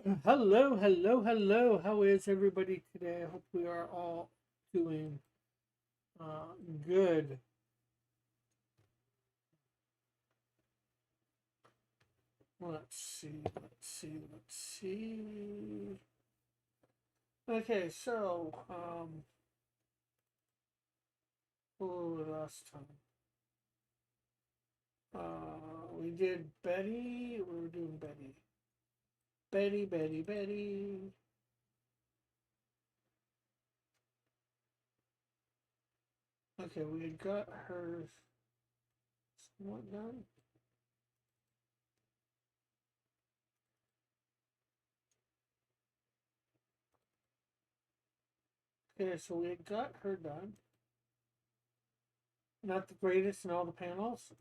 Hello, hello, hello. How is everybody today? I hope we are all doing uh, good. Let's see. Okay, so, last time. We did Betty. We were doing Betty. Betty. Okay, we had got hers somewhat done. Okay, so we had got her done. Not the greatest in all the panels.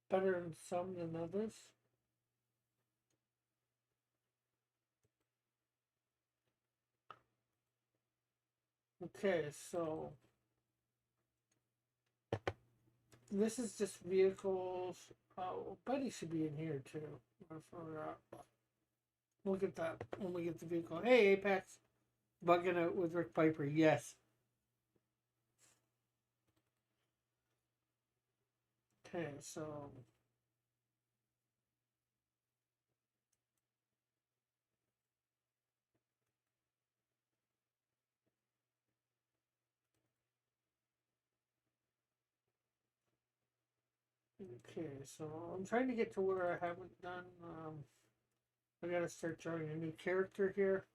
Better in some than others. Okay, so this is just vehicles. Oh, Buddy should be in here too. I forgot. We'll get that when we get the vehicle. Hey, Apex. Bugging out with Rick Piper. Yes. Okay, so. Okay, so I'm trying to get to where I haven't done. I gotta start drawing a new character here.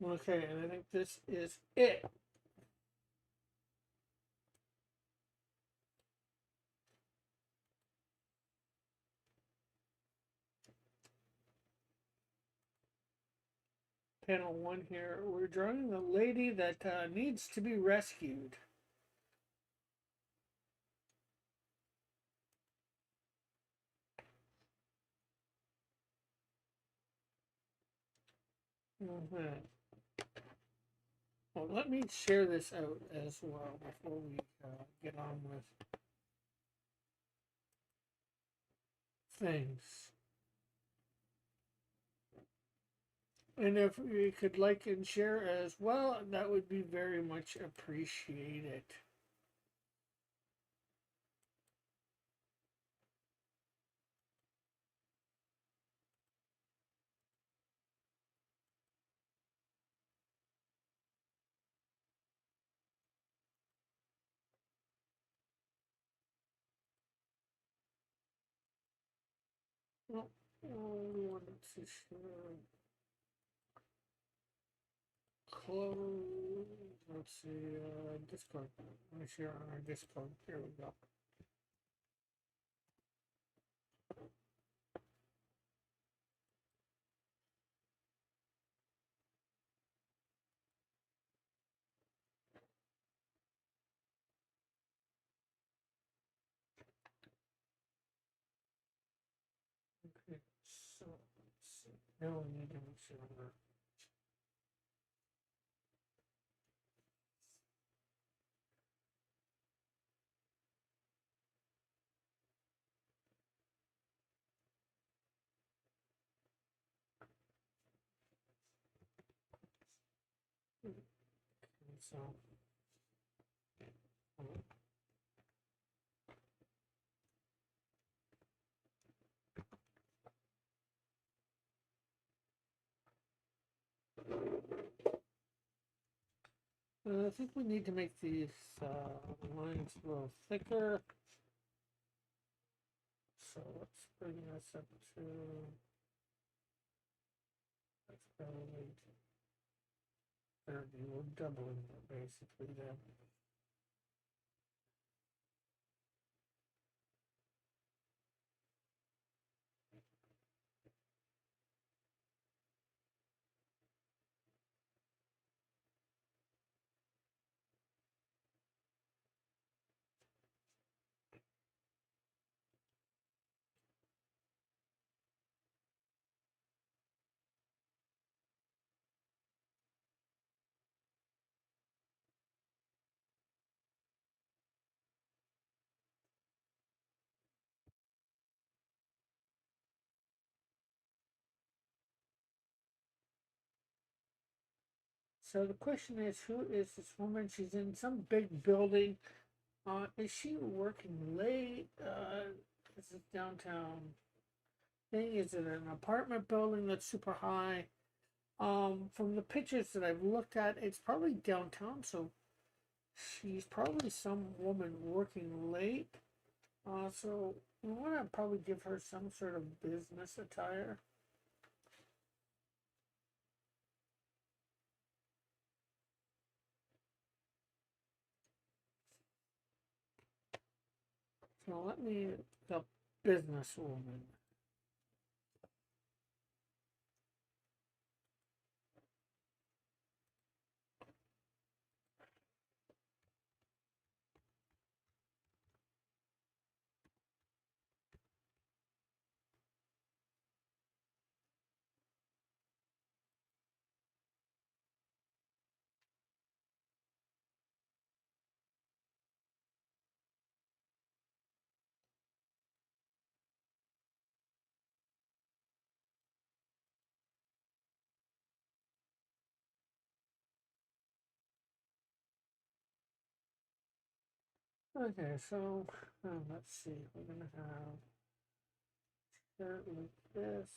Okay, and I think this is it. Panel 1 here. We're drawing a lady that needs to be rescued. Mm-hmm. Well, let me share this out as well before we get on with things. And if you could like and share as well, that would be very much appreciated. Well, we wanted to share close. Let's see, Discord. Let me share on our Discord. Here we go. Okay, so let's see. Now we need to make sure we're so. I think we need to make these lines a little thicker. So let's bring this up to, that's probably 30. We're doubling it basically then. So the question is, who is this woman? She's in some big building. Is she working late? Is it downtown thing? Is it an apartment building that's super high? From the pictures that I've looked at, it's probably downtown, so she's probably some woman working late. So we want to probably give her some sort of business attire. So let me, the businesswoman. Okay, so let's see. We're gonna have shirt like this.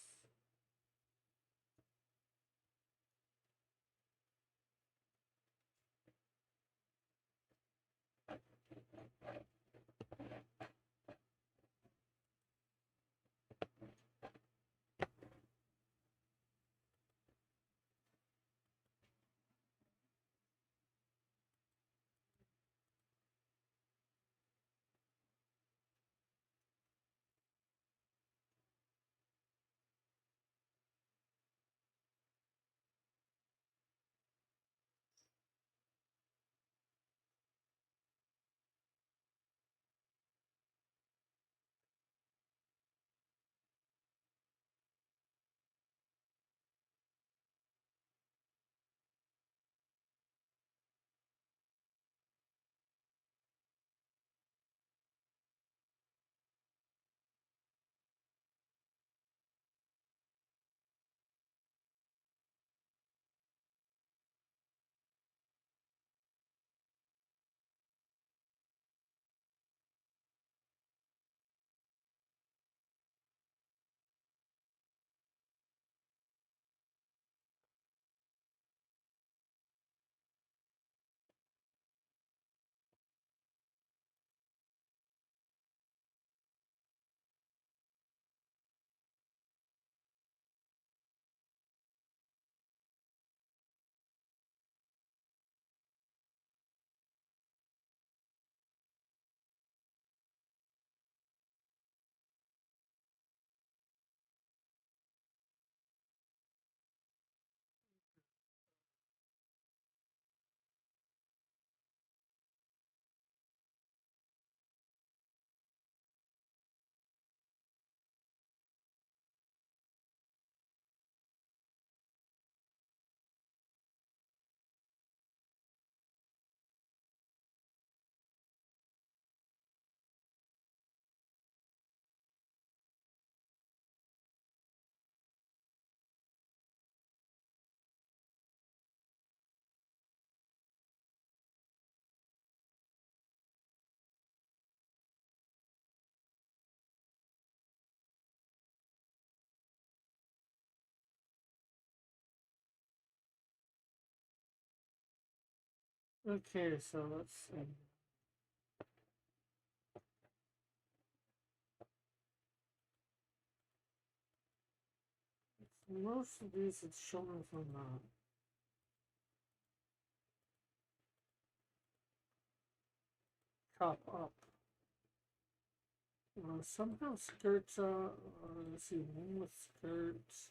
Okay, so let's see. Most of these it's showing from top up. Somehow skirts, let's see, one with skirts.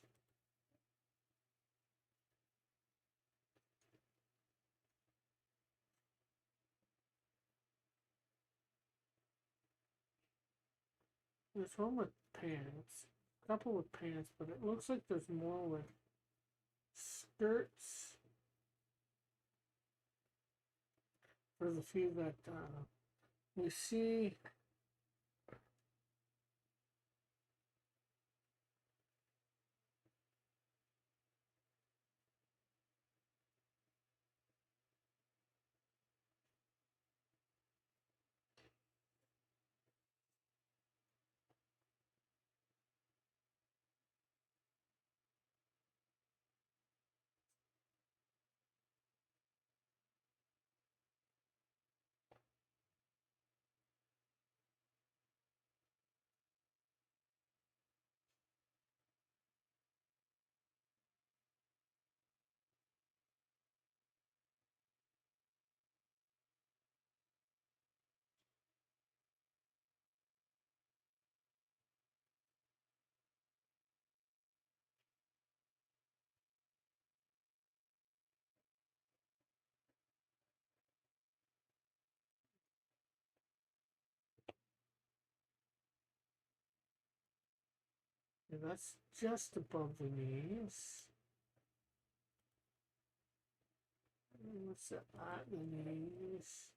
There's one with pants, a couple with pants, but it looks like there's more with skirts. There's a few that we see. And that's just above the knees. What's that at the knees?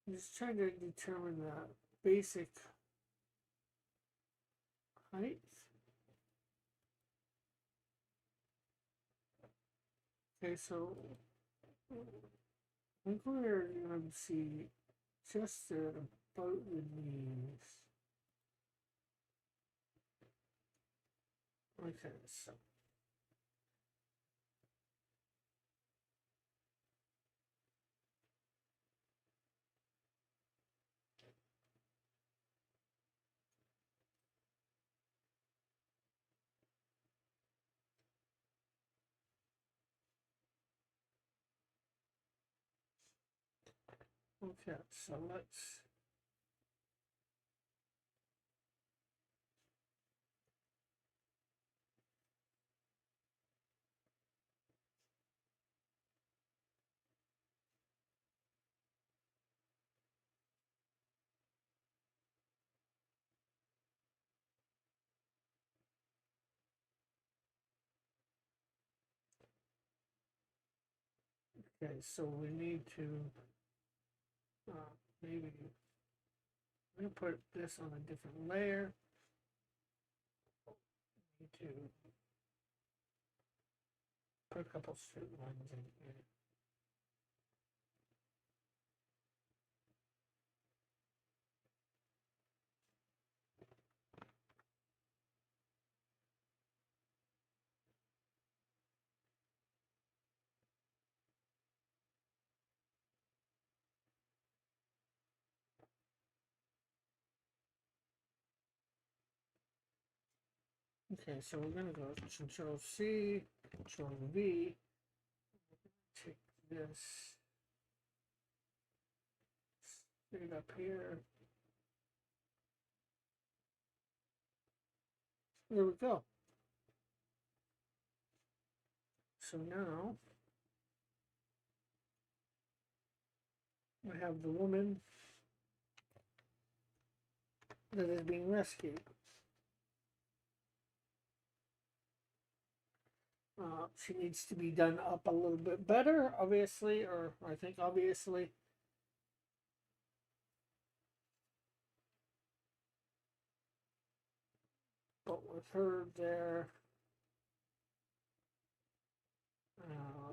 I'm just trying to determine the basic height. Okay, so I think we're going to see just about the knees. Okay, so okay, so let's okay, so we need to maybe I'm gonna put this on a different layer. Need to put a couple straight lines in here. Okay, so we're gonna go Control C, Control V, take this straight up here. There we go. So now we have the woman that is being rescued. She needs to be done up a little bit better, obviously, or I think obviously. But with her there,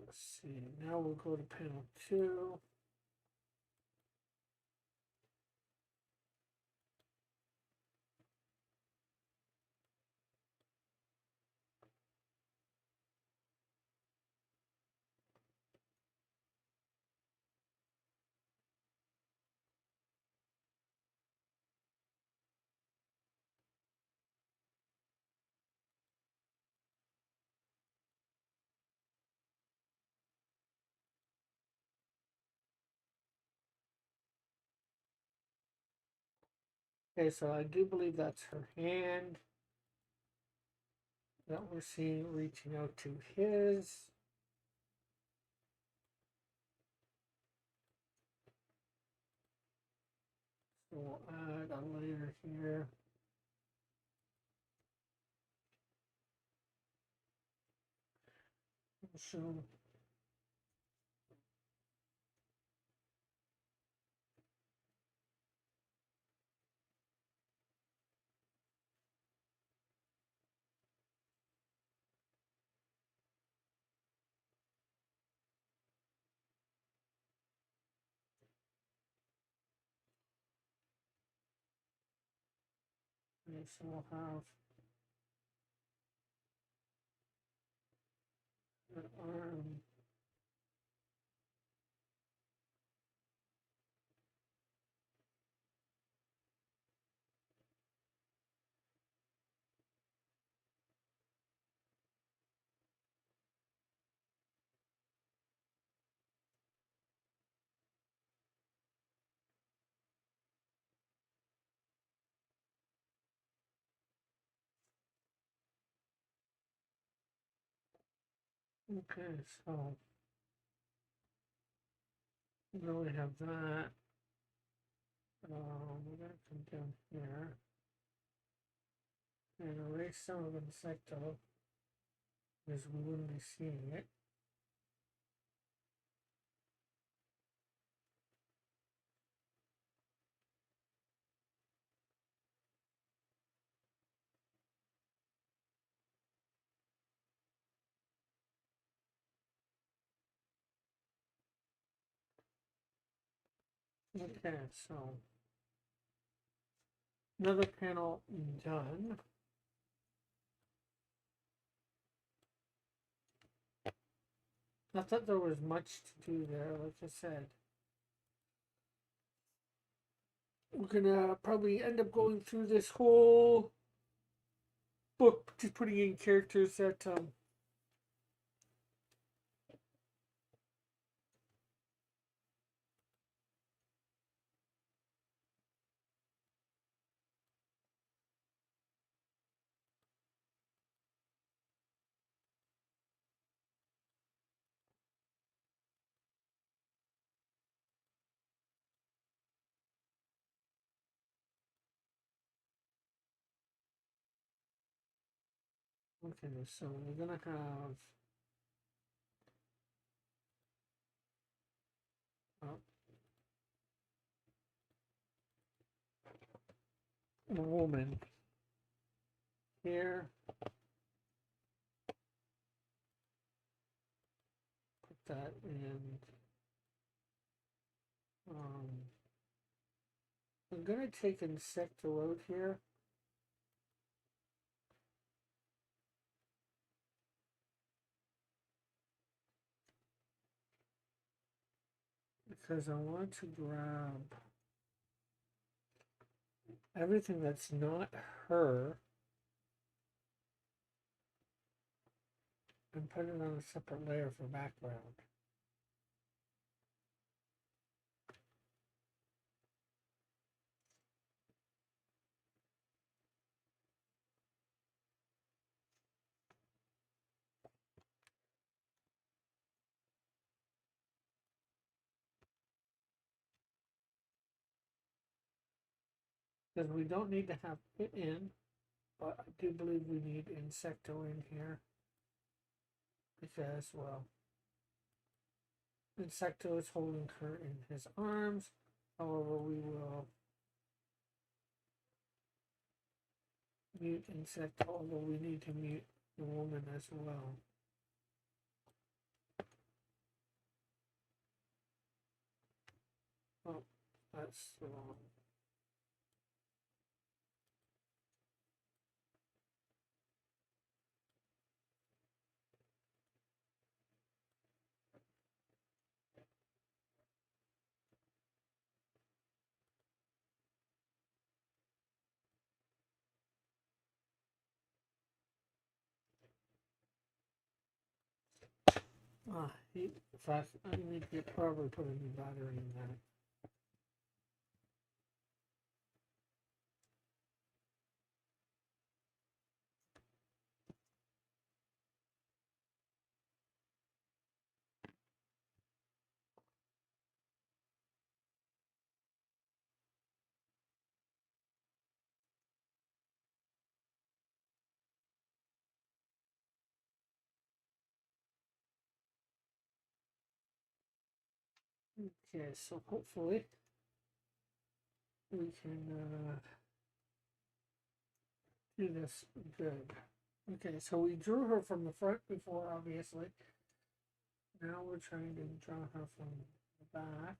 let's see, now we'll go to panel 2. Okay, so I do believe that's her hand that we're seeing reaching out to his. So we'll add a layer here. So okay, so we'll have an arm. Okay, so now we have that. We're gonna come down here. and erase some of Insecto because we wouldn't be seeing it. Okay, so another panel done. Not that there was much to do there, like I said. We're gonna probably end up going through this whole book, just putting in characters that okay, so we're gonna have a woman here. Put that in. Um, I'm gonna take Insecto out here. Because I want to grab everything that's not her and put it on a separate layer for background. Because we don't need to have it in, but I do believe we need Insecto in here. Because, well, Insecto is holding her in his arms. However, we will mute Insecto, although we need to mute the woman as well. Oh, that's wrong. In fact, I need to probably put a new battery in that. Okay, so hopefully we can do this good. Okay, so we drew her from the front before, obviously. Now we're trying to draw her from the back.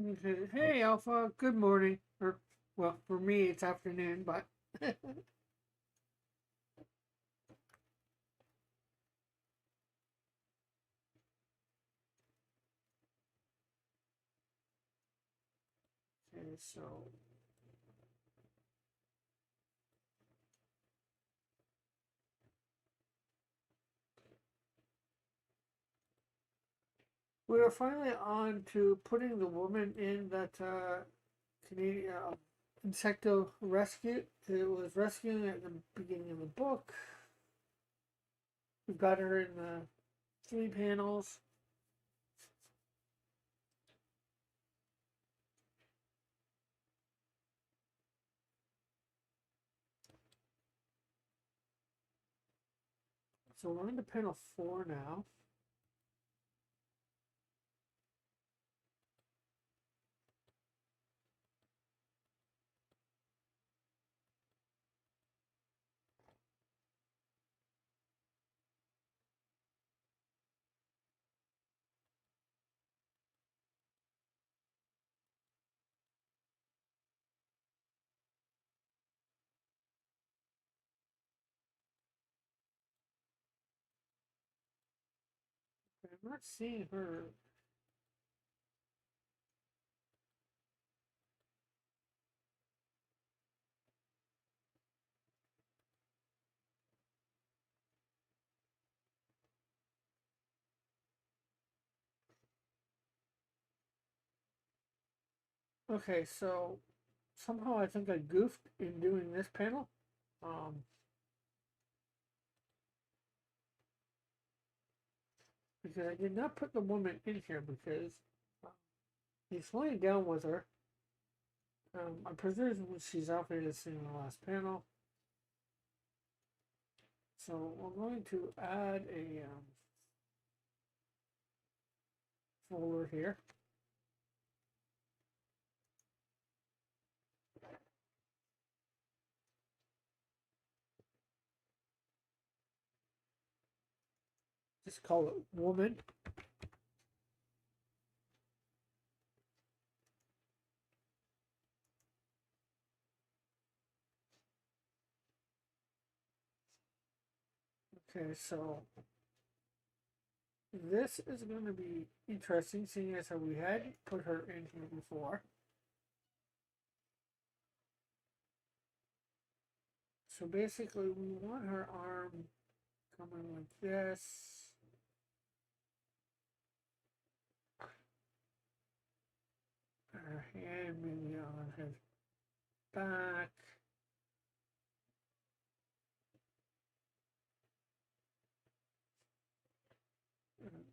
Okay. Hey, Alpha. Good morning. Or, well, for me it's afternoon, but okay. So we are finally on to putting the woman in that Canadian Insecto rescue. It was rescuing at the beginning of the book. We've got her in the 3 panels. So we're into panel 4 now. I'm not seeing her. Okay, so somehow I think I goofed in doing this panel. Um, because I did not put the woman in here because uh, he's laying down with her. I presume she's outfitted as in the last panel. So we're going to add a folder here. Just call it woman. Okay, so this is going to be interesting, seeing as how we had put her in here before. So basically, we want her arm coming like this. Her hand maybe on his back.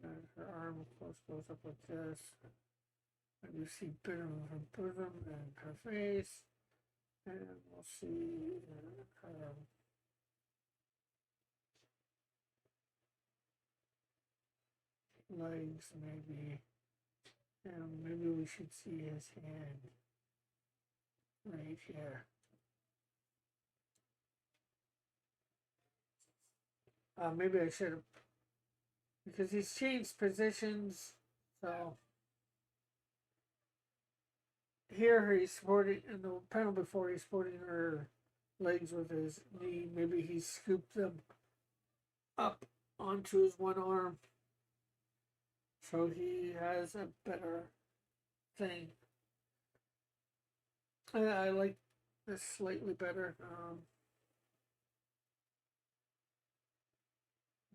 And her arm close goes up like this. And you see a bit of her bosom and her face. And we'll see her legs maybe. And maybe we should see his hand right here. Maybe I should have, because he's changed positions. So here he's supporting, in the panel before he's supporting her legs with his knee. Maybe he scooped them up onto his one arm. So he has a better thing. I like this slightly better.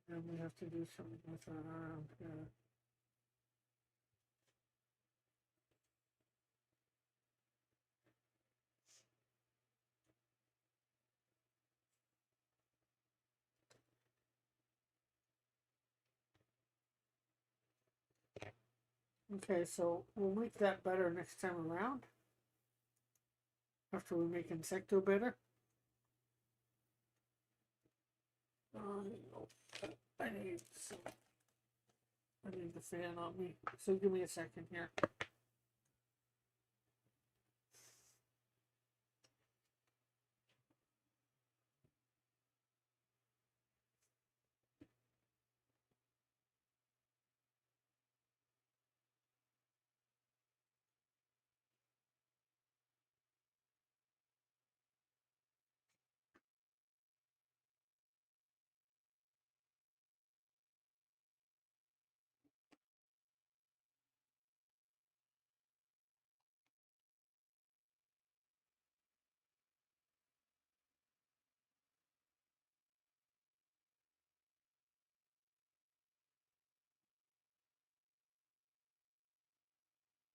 And we have to do something with our arm. Yeah. Okay, so we'll make that better next time around. After we make Insecto better. I need some. I need the fan on me. So give me a second here.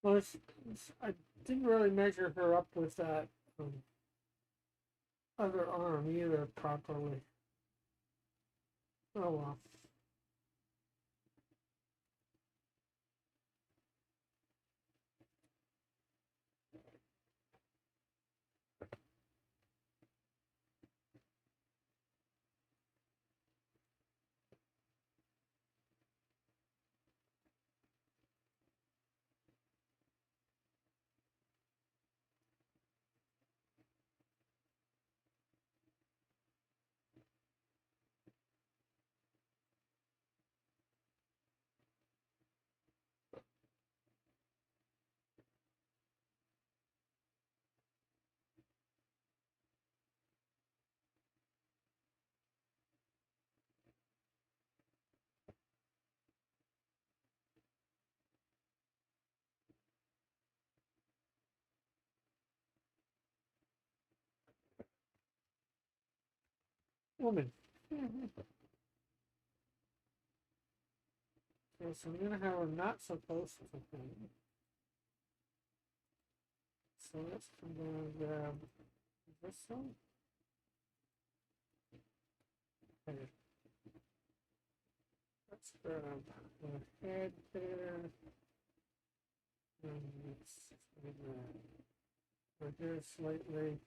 Well, I didn't really measure her up with that other arm either properly. Oh well. Woman. Okay, so I'm gonna have her not so close to him. So let's come down and grab this one. Okay. Let's grab the head there. And let's move her hair slightly.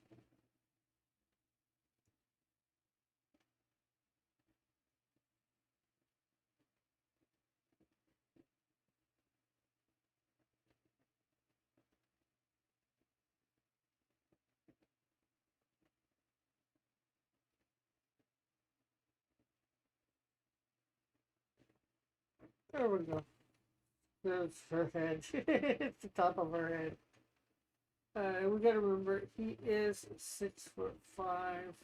There we go. There's her head. It's the top of her head. We gotta remember he is 6'5".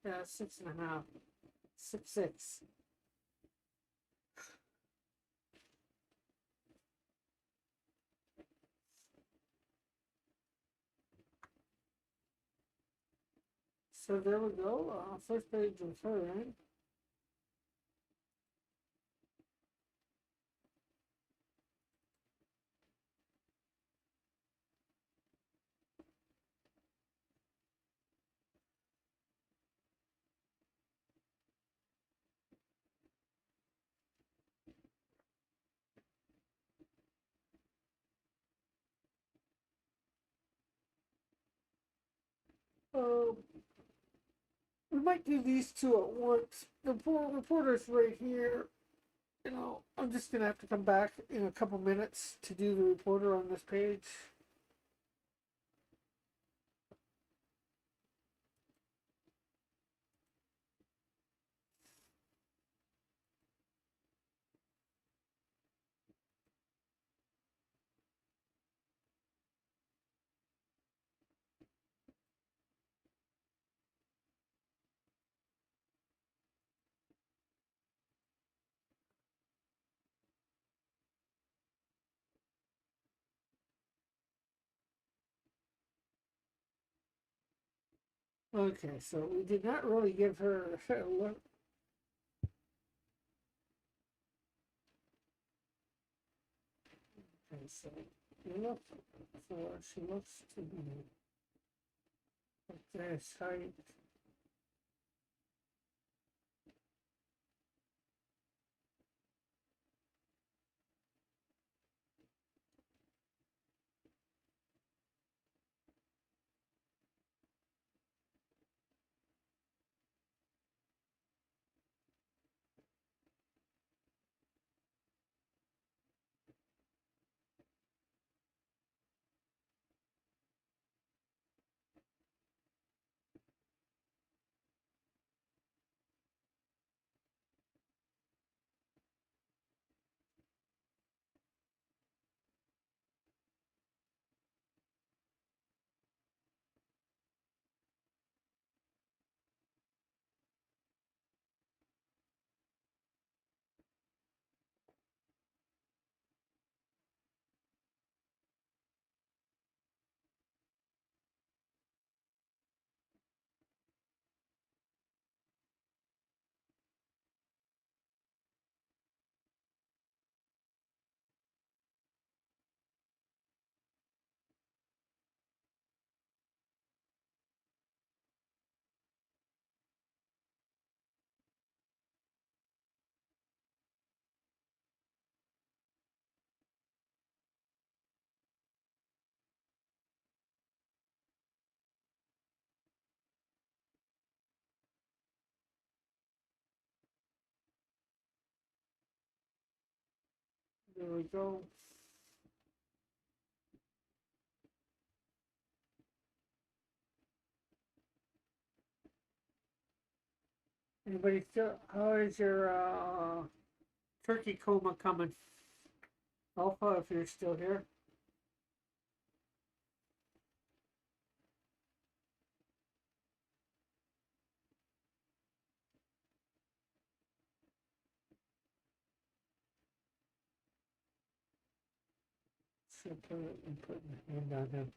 Yeah, 6.5. 6'6". So there we go. First page of her, right? Um, we might do these two at once. The reporter's right here. I'm just gonna have to come back in a couple minutes to do the reporter on this page. Okay, so we did not really give her a look. Okay, so look for she looks to be like this height. There we go. Anybody still? How is your turkey coma coming? Alpha, if you're still here. So put it and put my hand on him.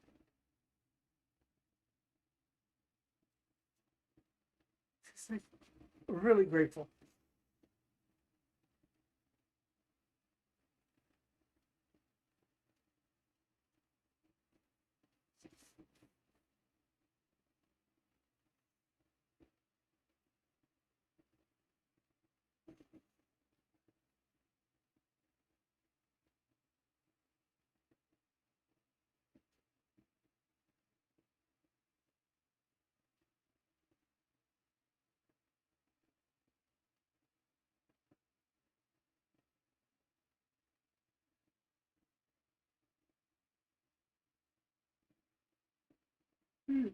Just like really grateful. Hmm.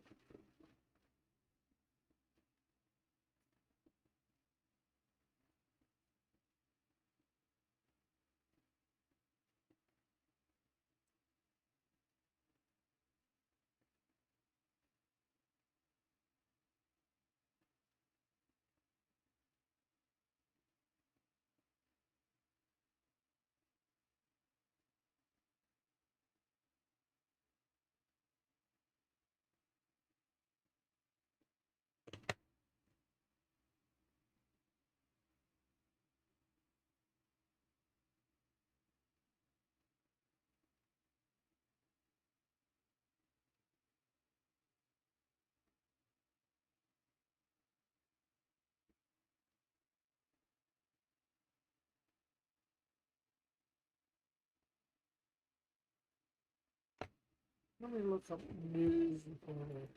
Let me look up news reporter.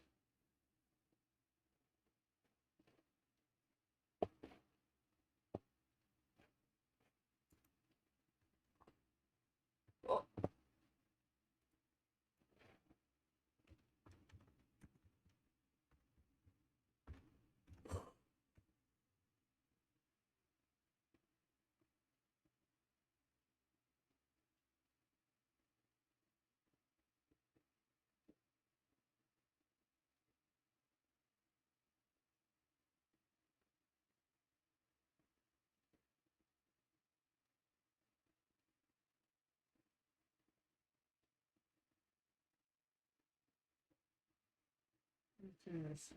Okay, so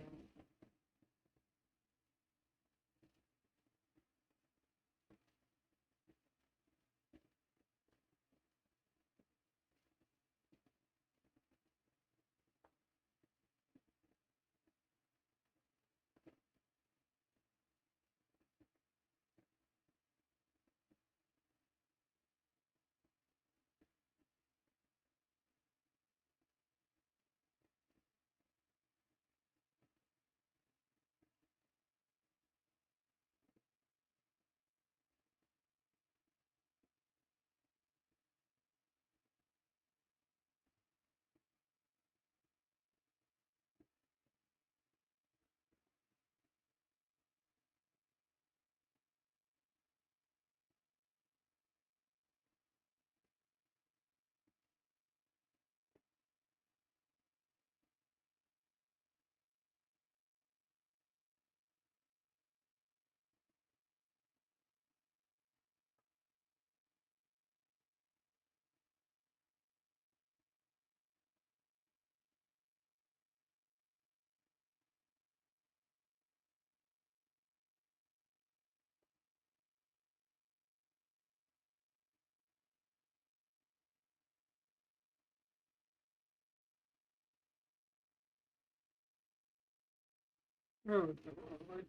there we go. Like,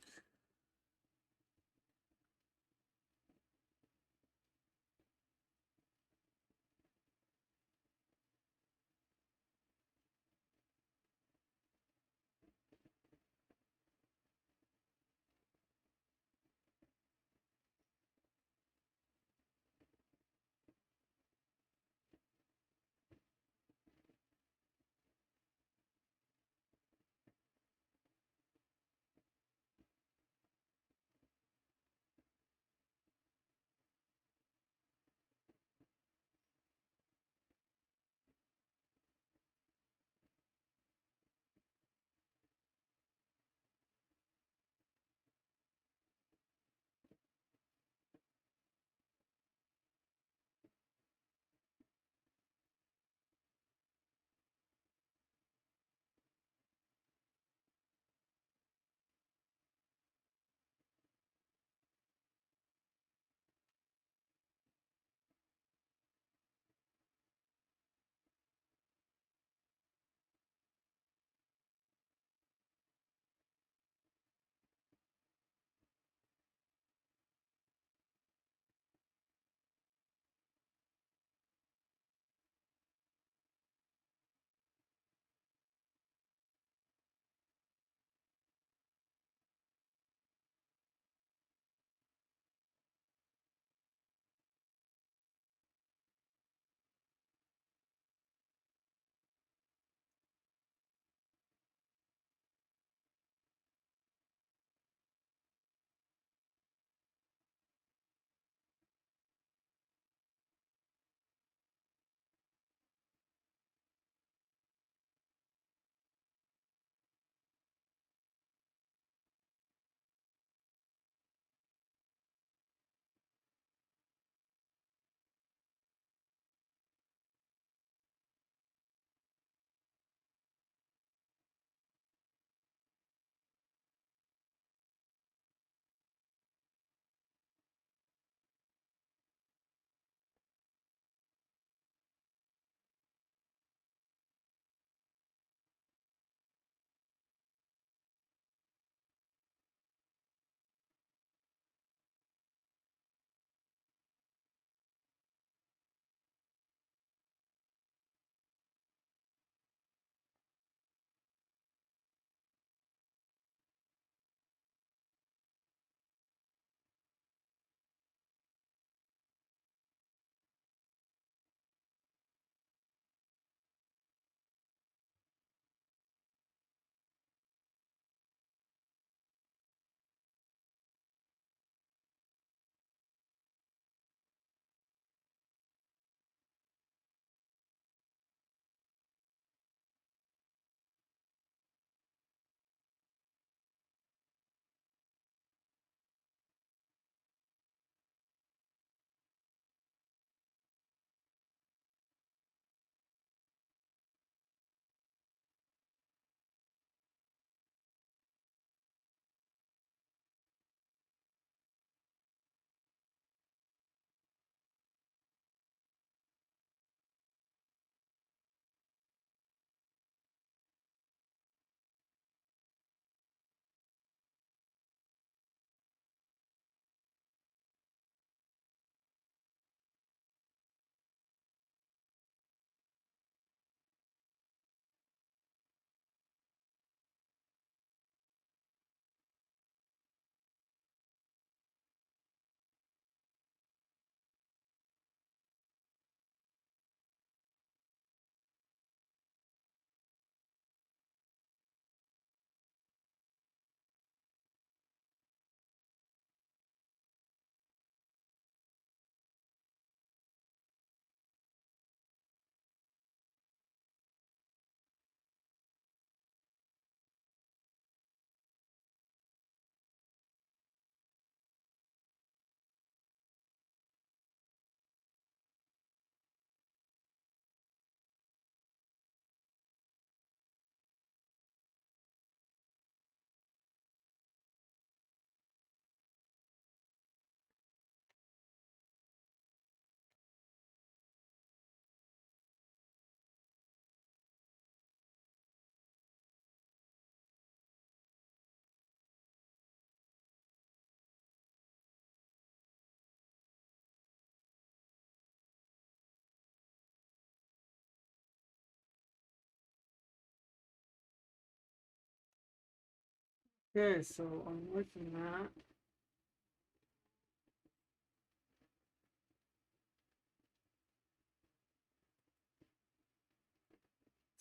Okay, so I'm looking at.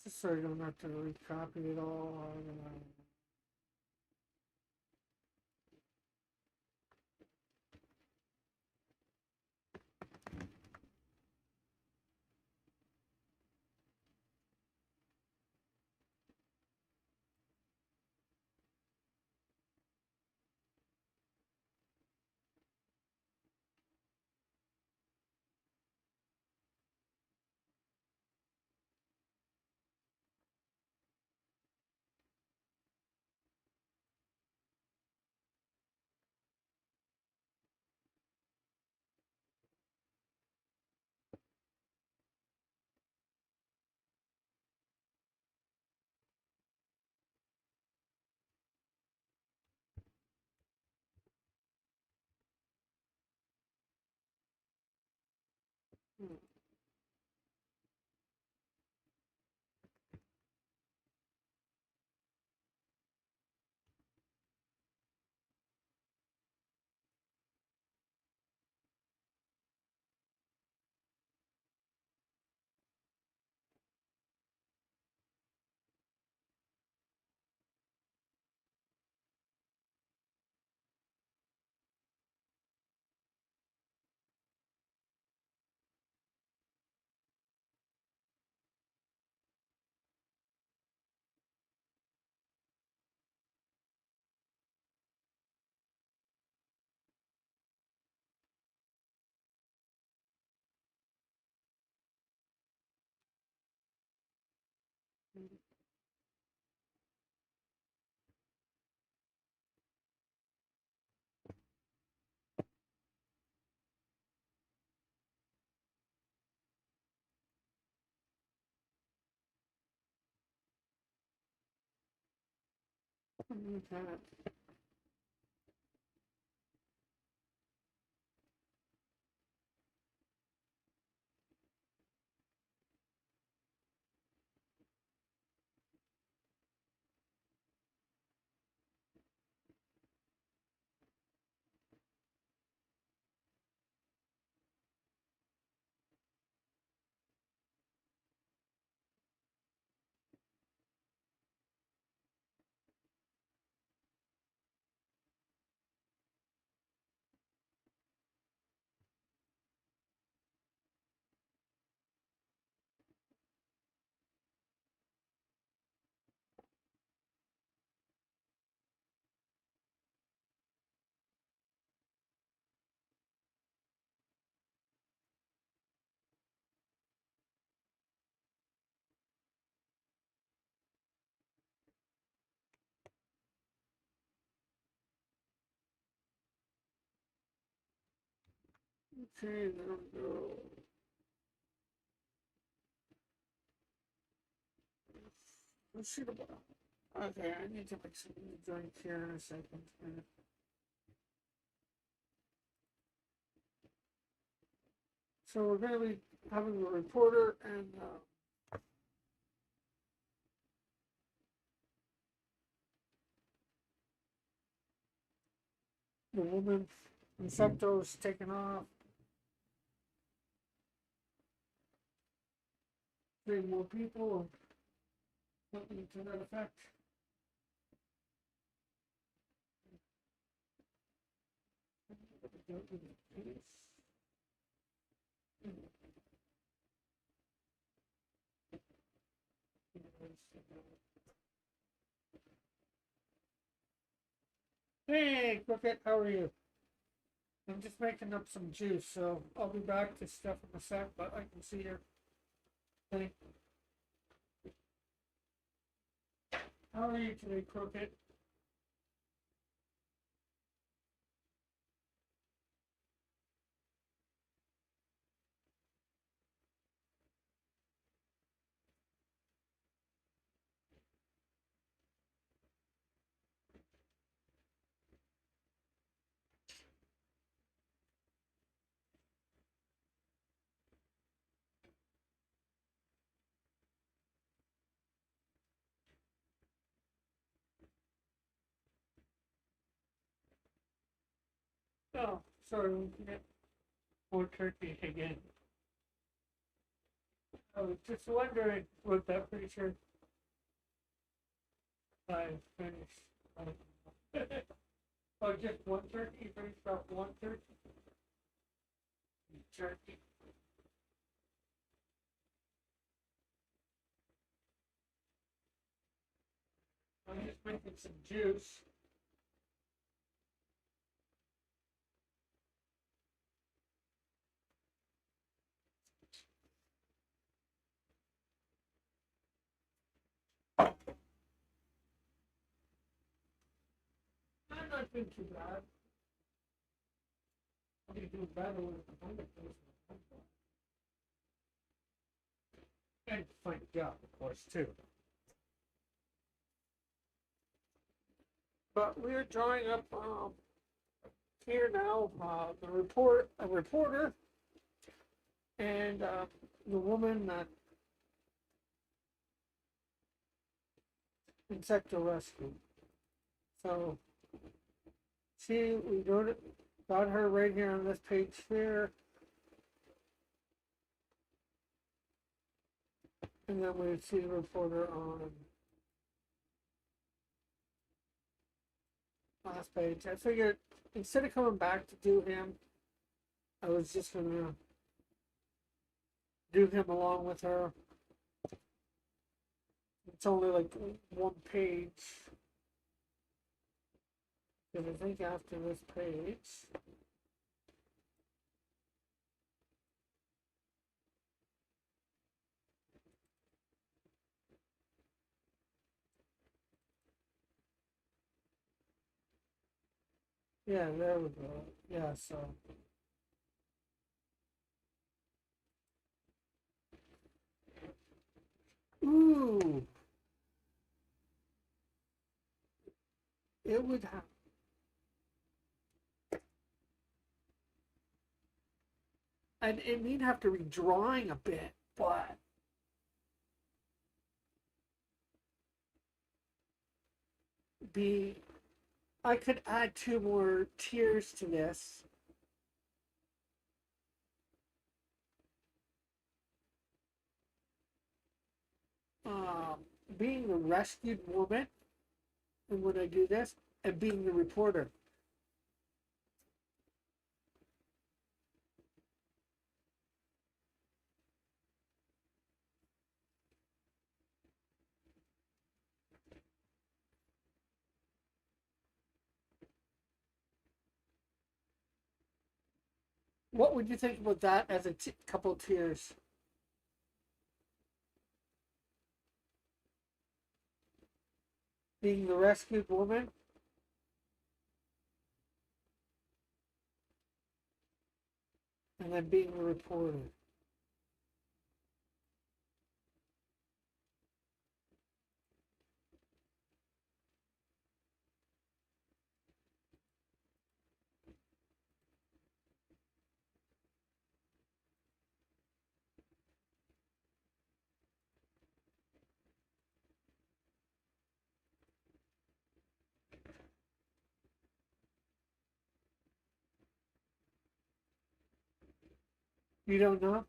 Just so I don't have to recopy it all. I'm gonna. Okay. Okay, there we go. Let's see the bottom. Okay, I need to make some new joints here in a second. So we're going to be having a reporter and the woman Insecto is taken off. 3 more people, something to that effect. Hey, Crooked, how are you? I'm just making up some juice, so I'll be back to stuff in a sec, but I can see your thing. How are you today, Crooked? Oh, sorry, we can get more turkey again. I was just wondering what that pretty sure I finished. Oh, just one turkey? You finished off one turkey? Turkey. I'm just making some juice. I'm not doing too bad. I'm going to do better with the hundred and find a job, of course, too. But we're drawing up here now a reporter, and the woman that Insecto rescue. So we got her right here on this page here, and then we see the reporter on last page. I figured instead of coming back to do him, I was just gonna do him along with her. It's only like one page. Because I think after this page, yeah, there we go. Yeah, so. Ooh. It would have. And it may have to redrawing a bit, but be I could add two more tiers to this. Being the rescued woman, and when I do this, and being the reporter. What would you think about that as a couple tiers? Being the rescued woman, and then being the reporter. You don't know?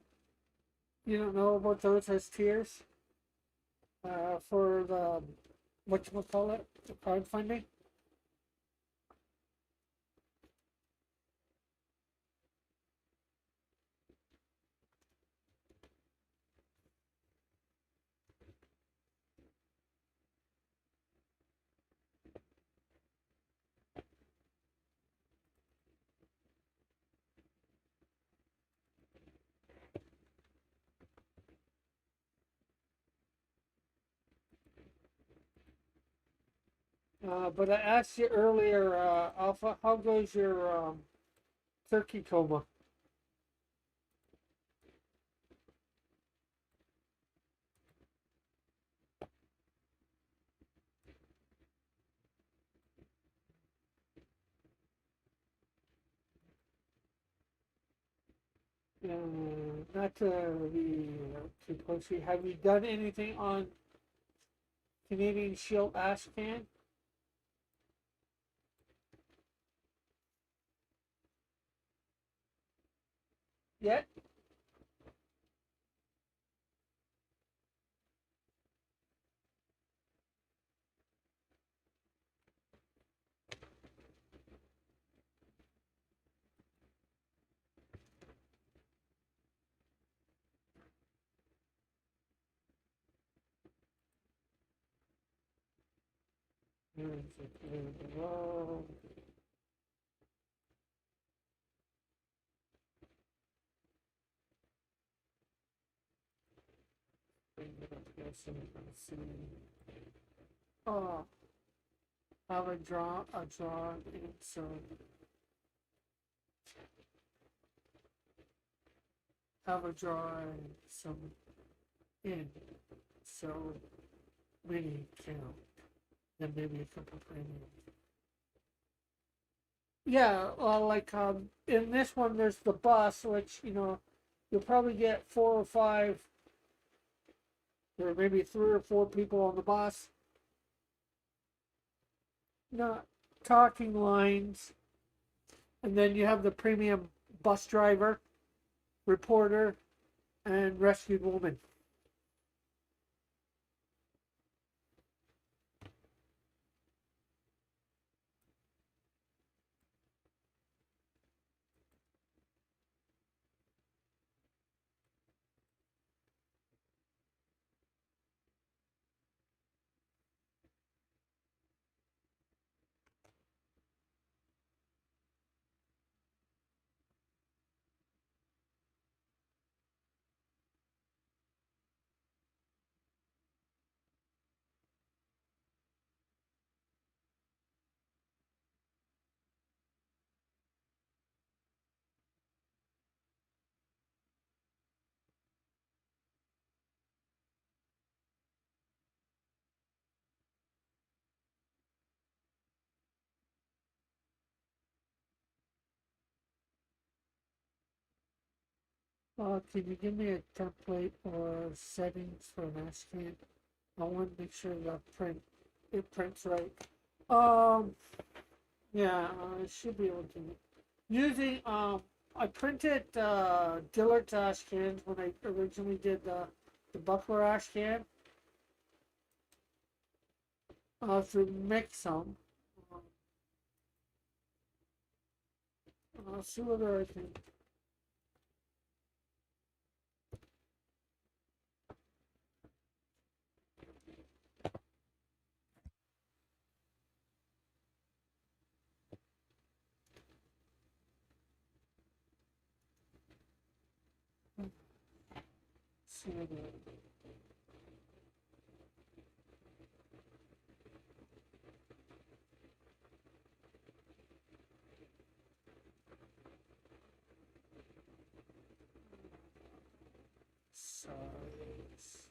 You don't know about those as tiers for the whatchamacallit, the crowdfunding? But I asked you earlier, Alpha, how goes your turkey coma? Not to be too pushy, have you done anything on Canadian Shield Ashcan? Yet? Oh, have a draw, and so have a draw and some in, so many count, and maybe a couple premium. Yeah, well, like in this one, there's the bus, which you'll probably get 4 or 5, or maybe 3 or 4 people on the bus. Not talking lines, and then you have the premium bus driver, reporter, and rescued woman. Can you give me a template or settings for an scan? I want to make sure that it prints right. Yeah, I should be able to. Using I printed Dillard ash cans when I originally did the buckler ash can through Mixum. I'll see whether I can. See whether size.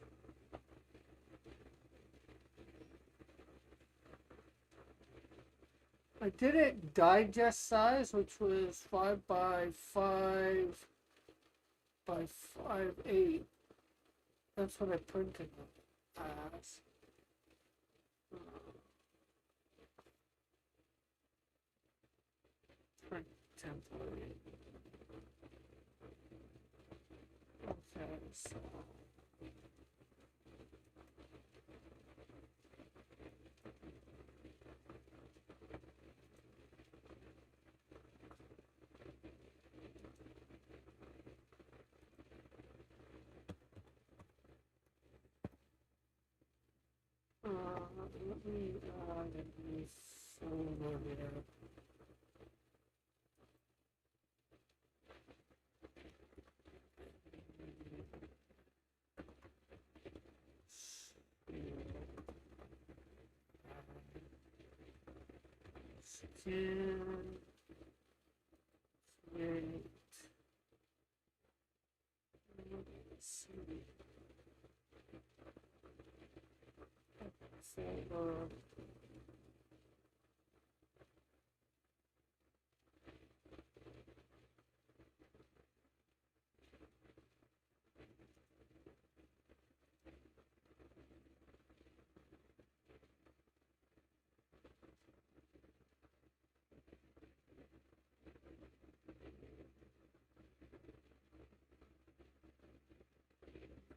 I did it digest size, which was 5 by 5 by 5/8. That's what I printed it as. Print template. Okay, so. Let me add a new folder here. Scan, create, let's see, folder.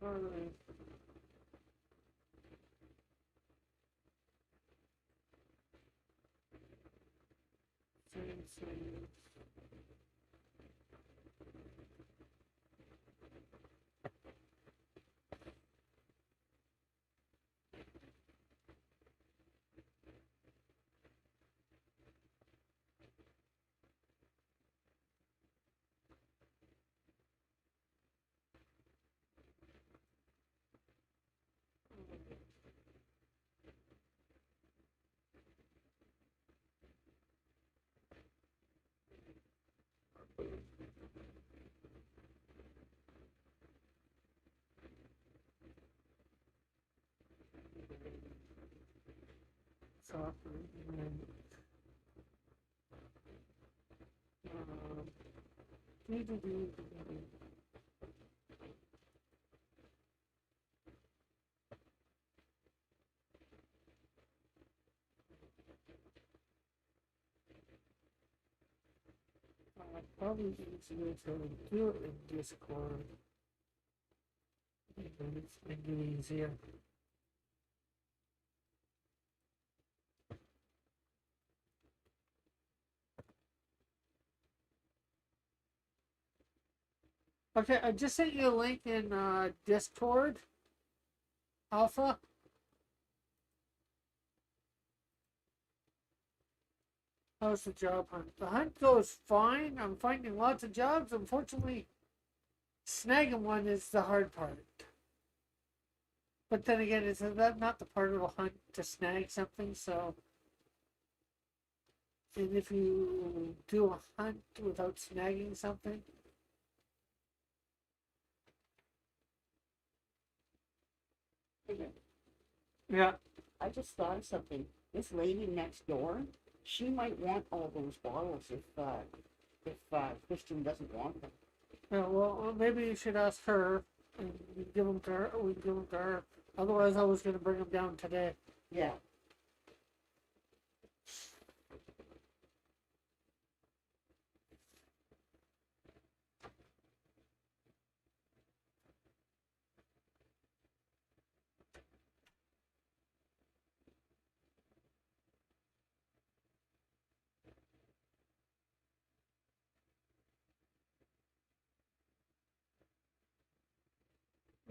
Alright. Same. Software. Um, probably easier to do it in Discord. It's maybe easier. Okay, I just sent you a link in Discord Alpha. How's the job hunt? The hunt goes fine. I'm finding lots of jobs. Unfortunately, snagging one is the hard part. But then again, it's not the part of the hunt to snag something. So, and if you do a hunt without snagging something, yeah, I just thought of something. This lady next door, she might want all those bottles if Christian doesn't want them. yeah. Well, maybe you should ask her and give them to her. We give them to her. Otherwise, I was going to bring them down today. Yeah.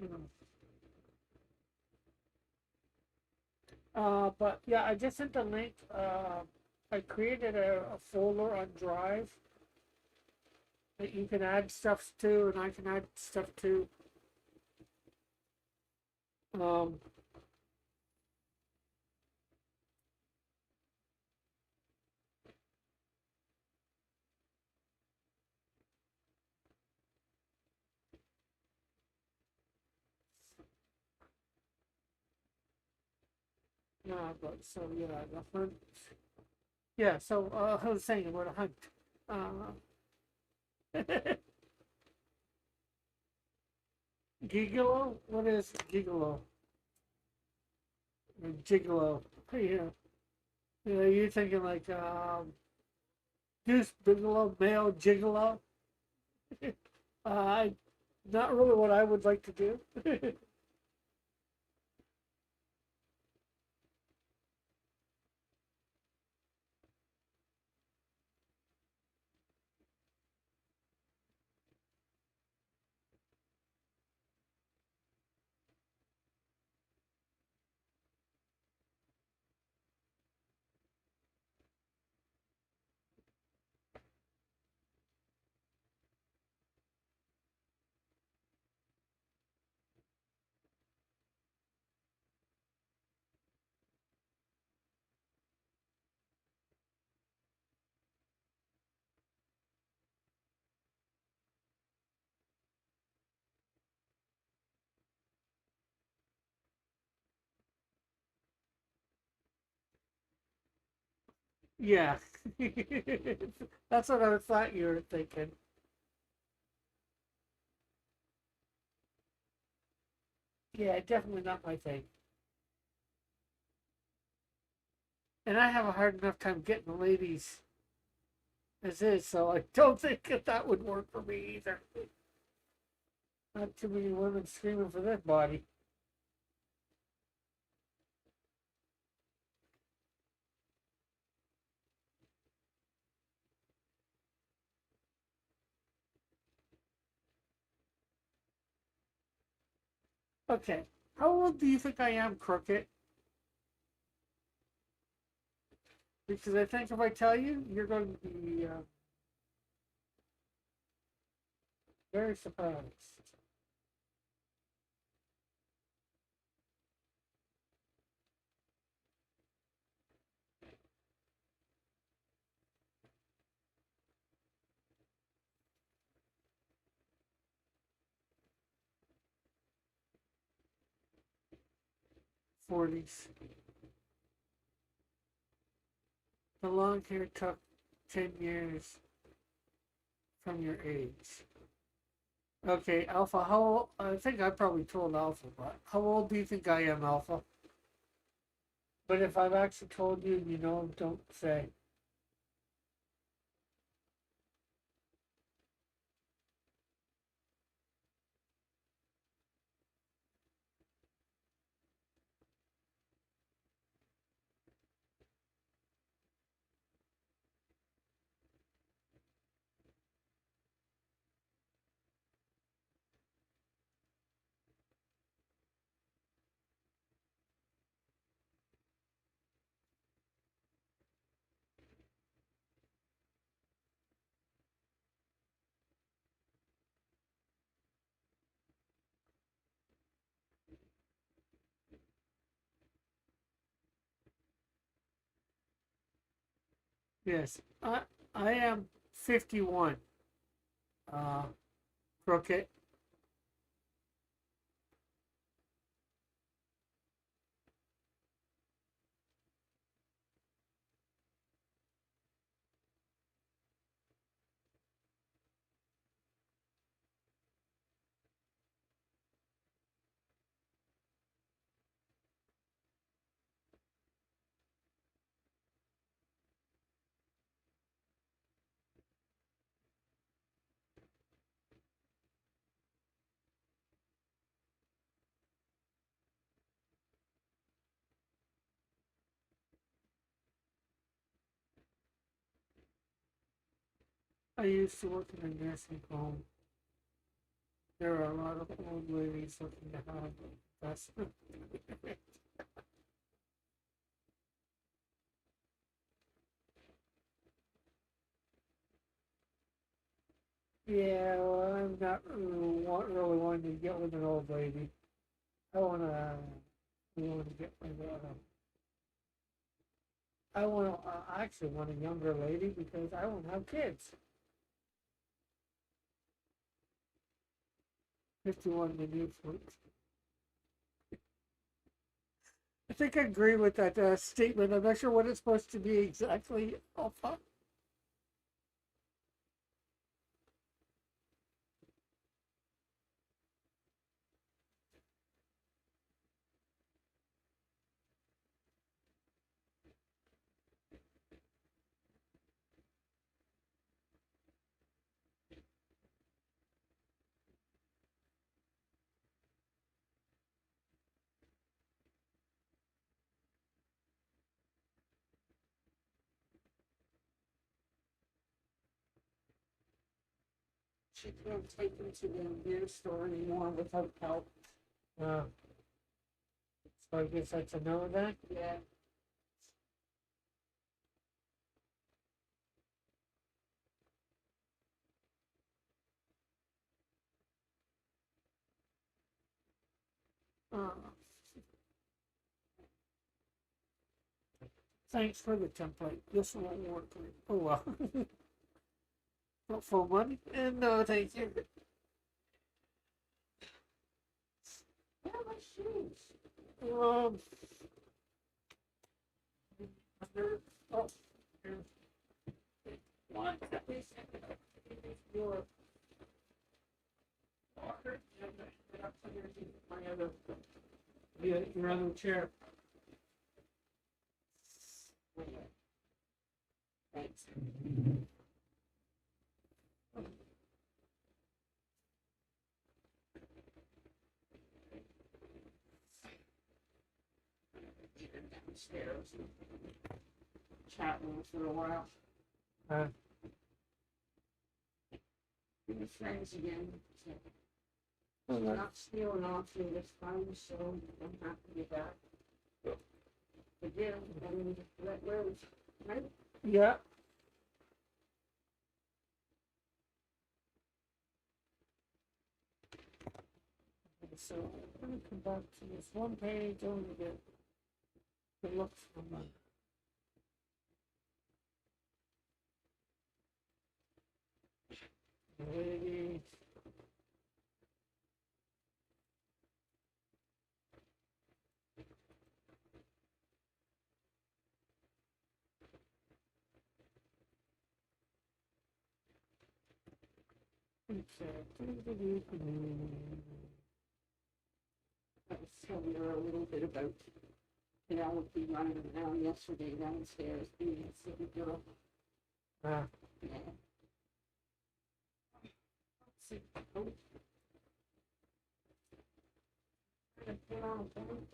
You know. But yeah, I just sent a link. I created a folder on Drive that you can add stuff to, and I can add stuff to. Um, yeah, but so yeah, the hunt. Yeah, so I was saying about a hunt. Gigolo? What is gigolo? Or gigolo? Yeah. You're thinking like Goose Bigelow, male gigolo? uh, not really what I would like to do. Yeah. That's what I thought you were thinking. Yeah, definitely not my thing. And I have a hard enough time getting the ladies as is, so I don't think that would work for me either. Not too many women screaming for this body. Okay. How old do you think I am, Crooked? Because I think if I tell you, you're going to be very surprised. 40s. The long hair took 10 years from your age. Okay, Alpha, how old? I think I probably told Alpha, but how old do you think I am, Alpha? But if I've actually told you, you know, don't say. Yes, I am 51. Uh, Crooked. I used to work in a nursing home. There are a lot of old ladies looking to have investment. Yeah, well, I'm not really wanting to get with an old lady. I want to get with I want to actually want a younger lady because I won't have kids. 51 the new fleet. I think I agree with that statement. I'm not sure what it's supposed to be exactly, Alpha. She can't take him to the near store anymore without help. Uh, so I guess that's a no then. Yeah. Uh, thanks for the template. This won't work. Oh well. Not for money? And no, thank you. Where are my shoes? Um, under, oh, here. One, please, your water, and get up underneath my other, your other chair. Thanks. downstairs and chat with her for a while. Uh, We're friends again. So well, she's that- not stealing off you this time, so I'm happy with that. But yeah, and let loose, right? yeah. Okay, so I'm gonna come back to this one page only to get the looks from the lady. I was telling her a little bit about Penelope running around yesterday downstairs being a silly girl. Ah, Yeah. Let's see. Oh. Trying to put on a phone.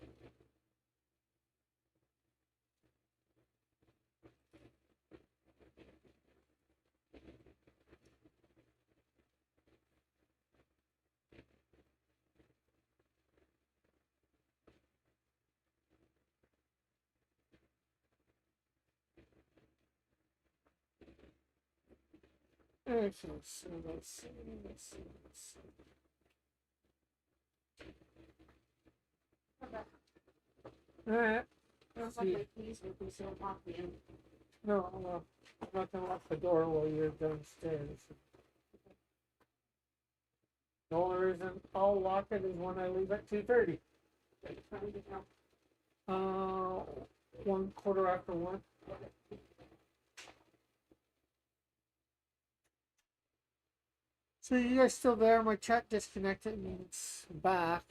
okay, so let's see, let's see, let's see. Alright, Feels like my keys would be so locked in. no, I'm not gonna lock the door while you're downstairs. The only reason I'll lock it is when I leave at 2:30. Are you trying to help? 1:15. So you guys still there? My chat disconnected and it's back.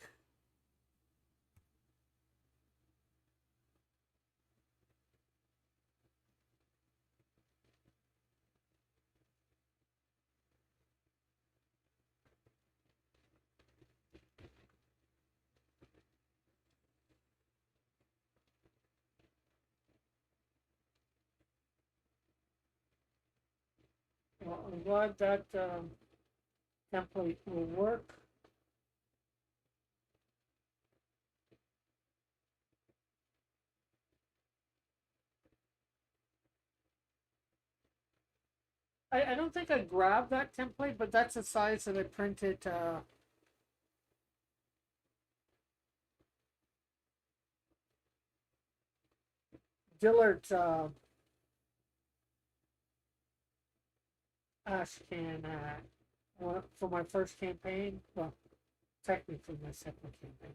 Well, I'm glad that template will work. I don't think I grabbed that template, but that's the size that I printed. Dillard's ash can for my first campaign. Well, technically my second campaign.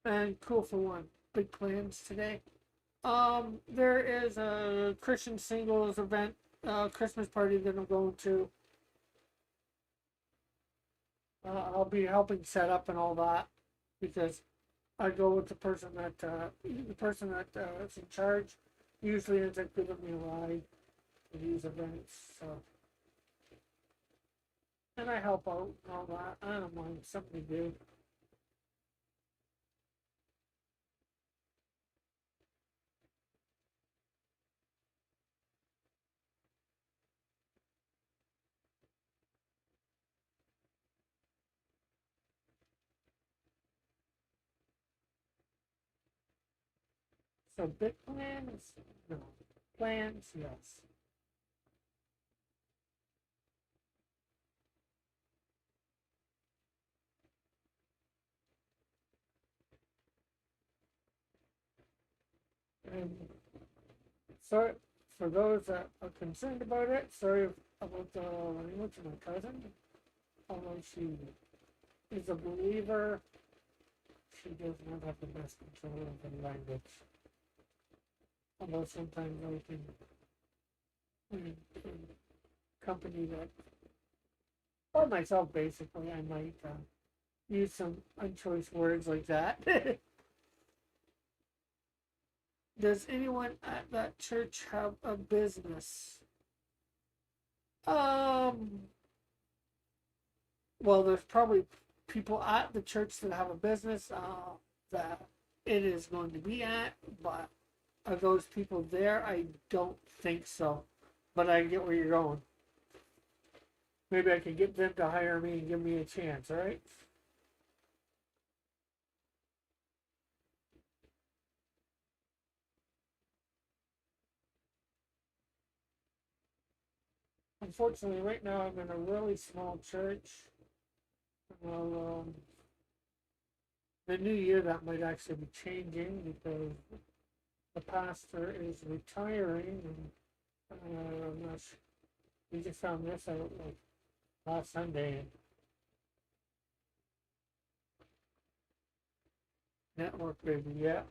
And cool for one. Big plans today. There is a Christian singles event, Christmas party that I'm going to. I'll be helping set up and all that because I go with the person that is in charge. Usually ends up giving me a ride to these events. So, and I help out and all that. I don't mind, something to do. So big plans, no. Plans, yes. And so for those that are concerned about it, sorry about the language of my cousin. Although she is a believer, she does not have the best control of the language. Although sometimes I can, in company that, or myself basically, I might use some unchoice words like that. Does anyone at that church have a business? well, there's probably people at the church that have a business that it is going to be at, but are those people there? I don't think so. But I get where you're going. Maybe I could get them to hire me and give me a chance, all right? Unfortunately, right now I'm in a really small church. Well, the new year that might actually be changing because the pastor is retiring, and I'm not sure. We just found this out like last Sunday. Network baby, yeah.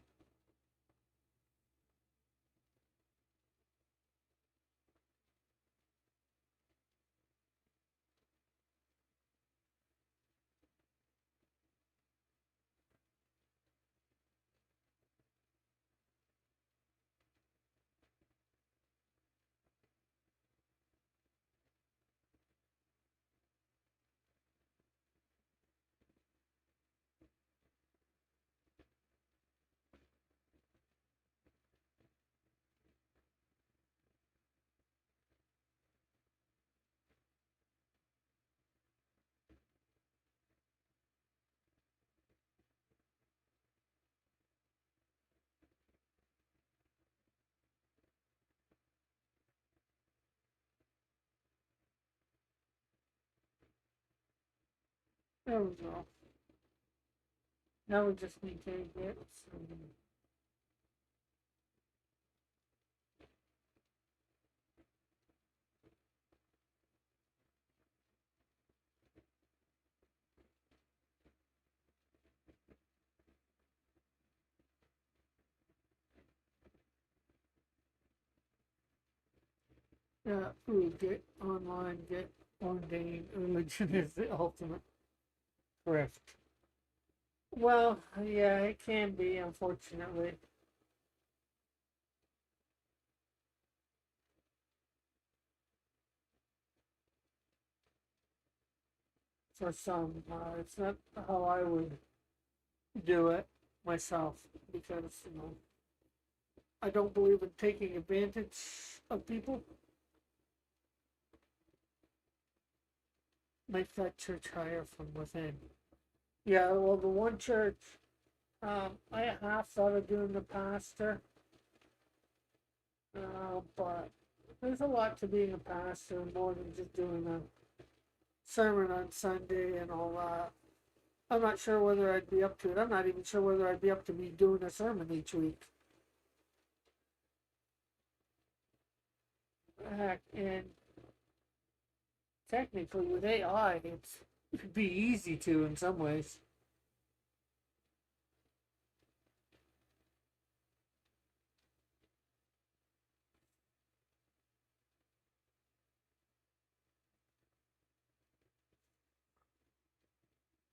There we go. Now we just need to get some. Ooh, get online, get ordained. Religion is the ultimate thrift. Well, yeah, it can be, unfortunately, for some. It's not how I would do it myself because, I don't believe in taking advantage of people. Make that church higher from within. Yeah, well, the one church I half thought of doing the pastor, but there's a lot to being a pastor more than just doing a sermon on Sunday and all that. I'm not sure whether I'd be up to it. I'm not even sure whether I'd be up to be doing a sermon each week. Heck, and technically with AI, it'd be easy to in some ways.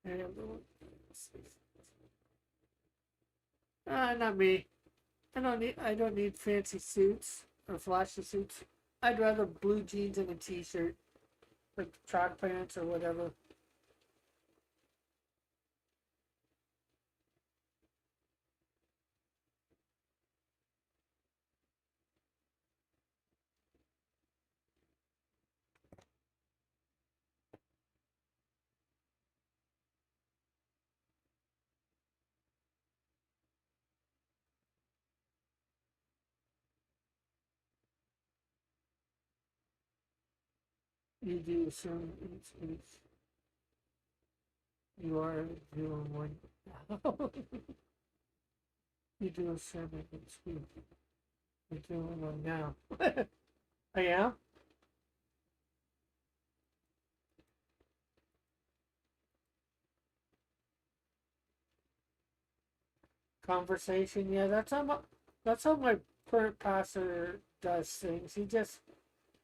And, not me. I don't need fancy suits or flashy suits. I'd rather blue jeans and a t-shirt, like track pants or whatever. You do some suits. You are doing one. You do a sermon each week. You're doing one now. I am. Conversation. Yeah, that's how my current pastor does things.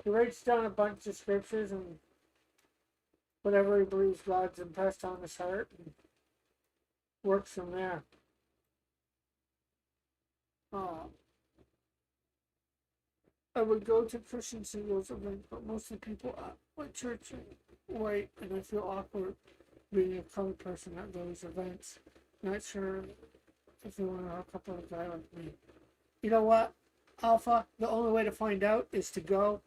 He writes down a bunch of scriptures and whatever he believes God's impressed on his heart and works from there. Oh, I would go to Christian singles events, but most of the people at my church are white, and I feel awkward being a colored person at those events. Not sure if they want to hook up with a guy like me. You know what, Alpha? The only way to find out is to go.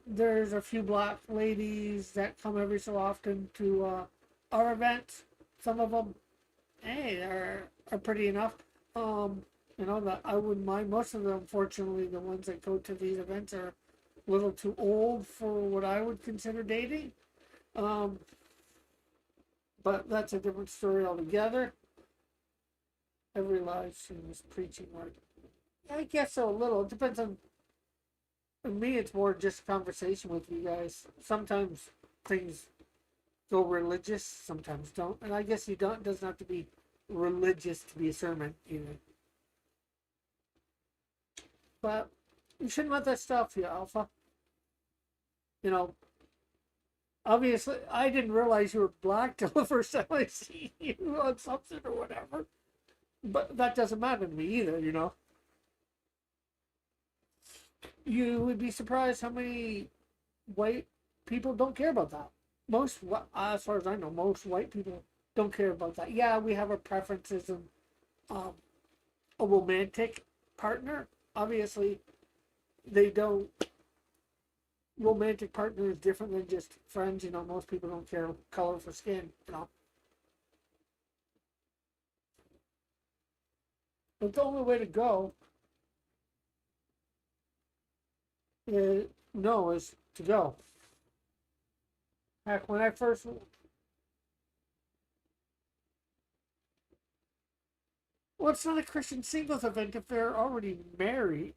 There's a few black ladies that come every so often to our events. Some of them, hey, are pretty enough. That I wouldn't mind. Most of them, unfortunately, the ones that go to these events are a little too old for what I would consider dating. Um, but that's a different story altogether. Every live stream is preaching like, I guess so, a little. It depends on me. It's more just conversation with you guys. Sometimes things go religious, sometimes don't, and I guess you don't. It doesn't have to be religious to be a sermon either. But you shouldn't let that stop you, Alpha. You know, obviously, I didn't realize you were black till the first time I see you on something or whatever. But that doesn't matter to me either, you know. You would be surprised how many white people don't care about that. Most, as far as I know, most white people don't care about that. Yeah, we have our preferences and um, a romantic partner. Obviously, they don't. Romantic partner is different than just friends. You know, most people don't care color for skin. You know, but the only way to go is no is to go. Heck, when I first, well, it's not a Christian singles event if they're already married.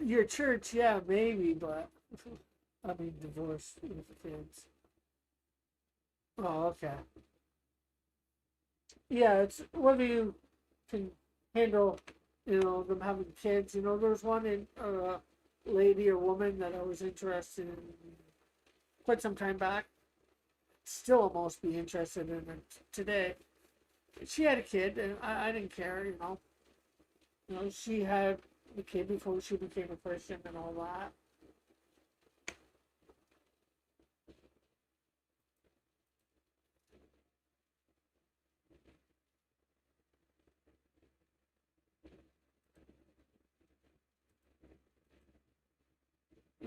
Your church, yeah, maybe, but I mean, divorce with kids. Oh, okay. Yeah, it's whether you can handle, them having kids. There's one in lady or woman that I was interested in quite some time back. Still almost be interested in it today. She had a kid, and I didn't care. She had the kid before she became a Christian and all that.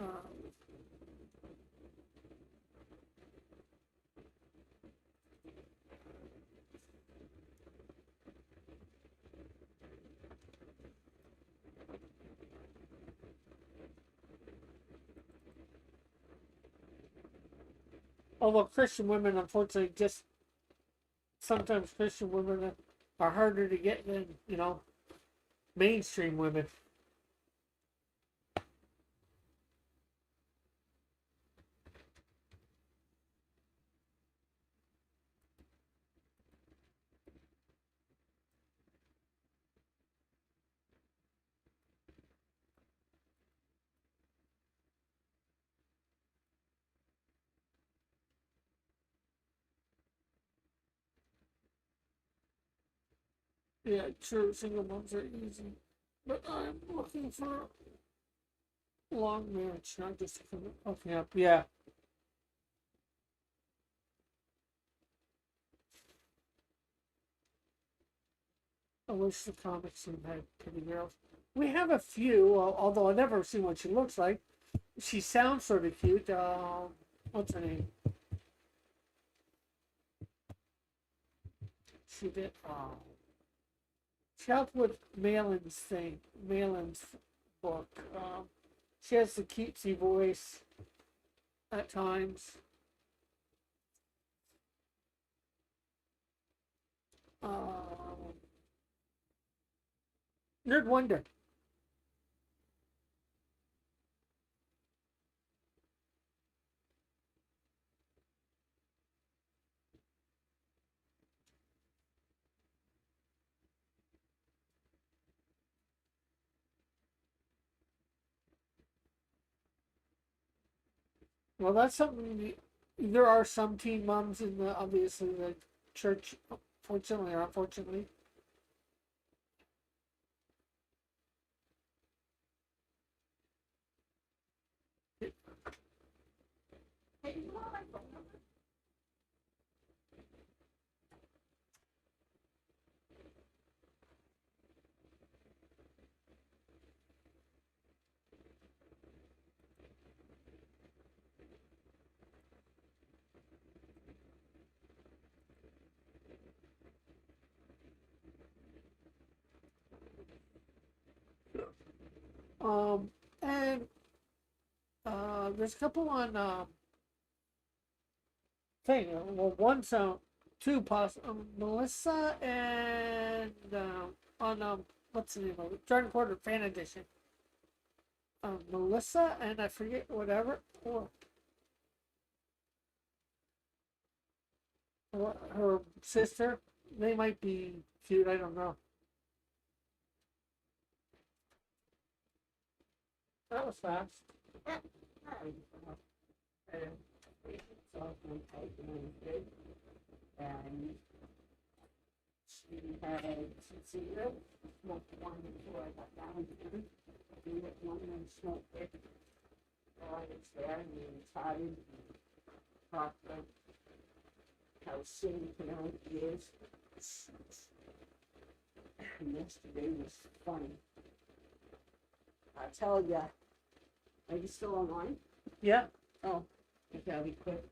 Uh, Although Christian women, unfortunately, just sometimes Christian women are harder to get than mainstream women. Yeah, true. Single moms are easy, but I'm looking for a long marriage, not just hooking up. Yeah, I wish the comics scene had pretty girls. We have a few, although I've never seen what she looks like. She sounds sort of cute. What's her name? She did. She helped with Malin's book. She has the cutesy voice at times. Um, Nerd Wonder. Well, that's something. There are some teen moms in the obviously the church, fortunately or unfortunately. Um, and there's a couple on thing. Well, one's two Melissa and on what's the name of it? Jordan Porter fan edition. Melissa and I forget whatever or her sister. They might be cute. I don't know. That was fast. And she had sincere, smoked one before I got down here. We had one and smoked it while I was there, and we were tired and talked about how silly Penelope is. And yesterday was funny. I tell ya, are you still online? Yeah. Oh, okay, I'll be quick.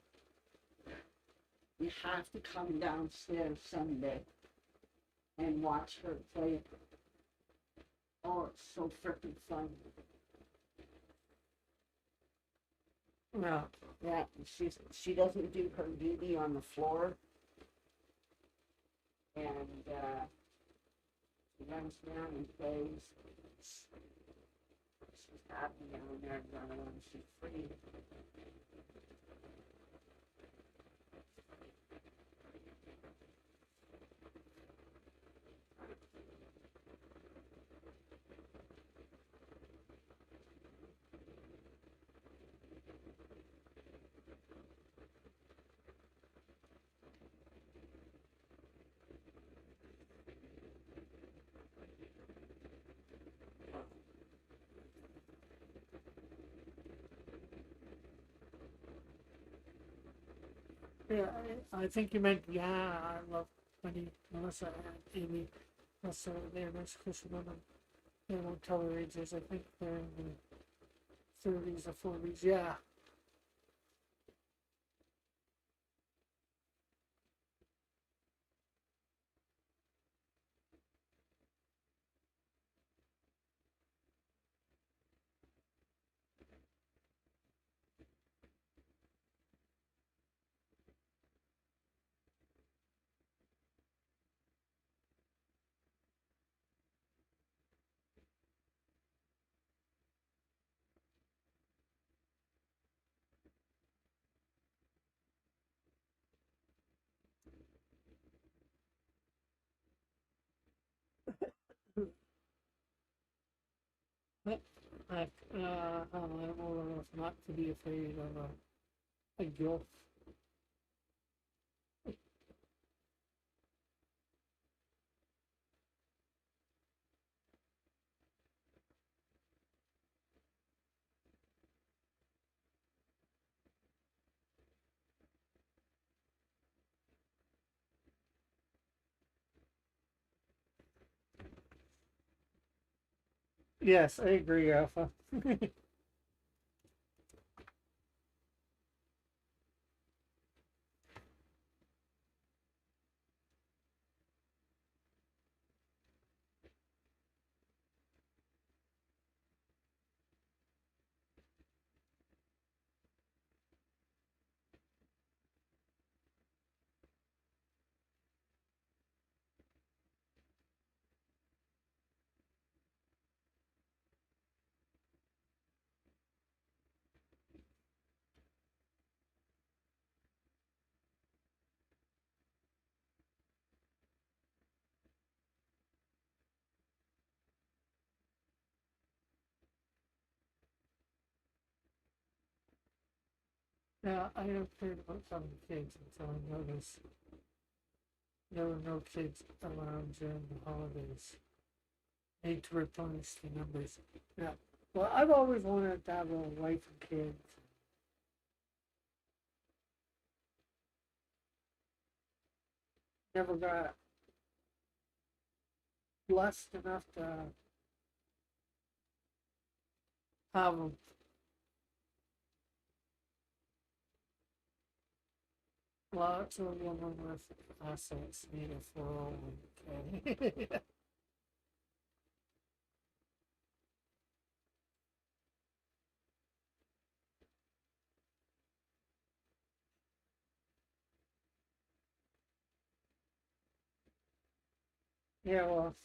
You have to come downstairs someday and watch her play. Oh, it's so freaking fun. Yeah. Yeah, she doesn't do her duty on the floor, and she runs around and plays. She's happy down there, and she's free. Yeah, I think you meant, yeah, I love Bunny, Melissa, and Amy. Melissa, they're nice Christian women. They won't tell their ages. I think they're in the 30s or 40s. Yeah. But I don't know enough not to be afraid of a gilf. Yes, I agree, Alpha. Yeah, I have heard about some kids until I noticed. There were no kids around during the holidays. Need to replenish the numbers. Yeah. Well, I've always wanted to have a wife and kids. Never got blessed enough to have them. Lots of women with assets need a 401k. Yeah, well,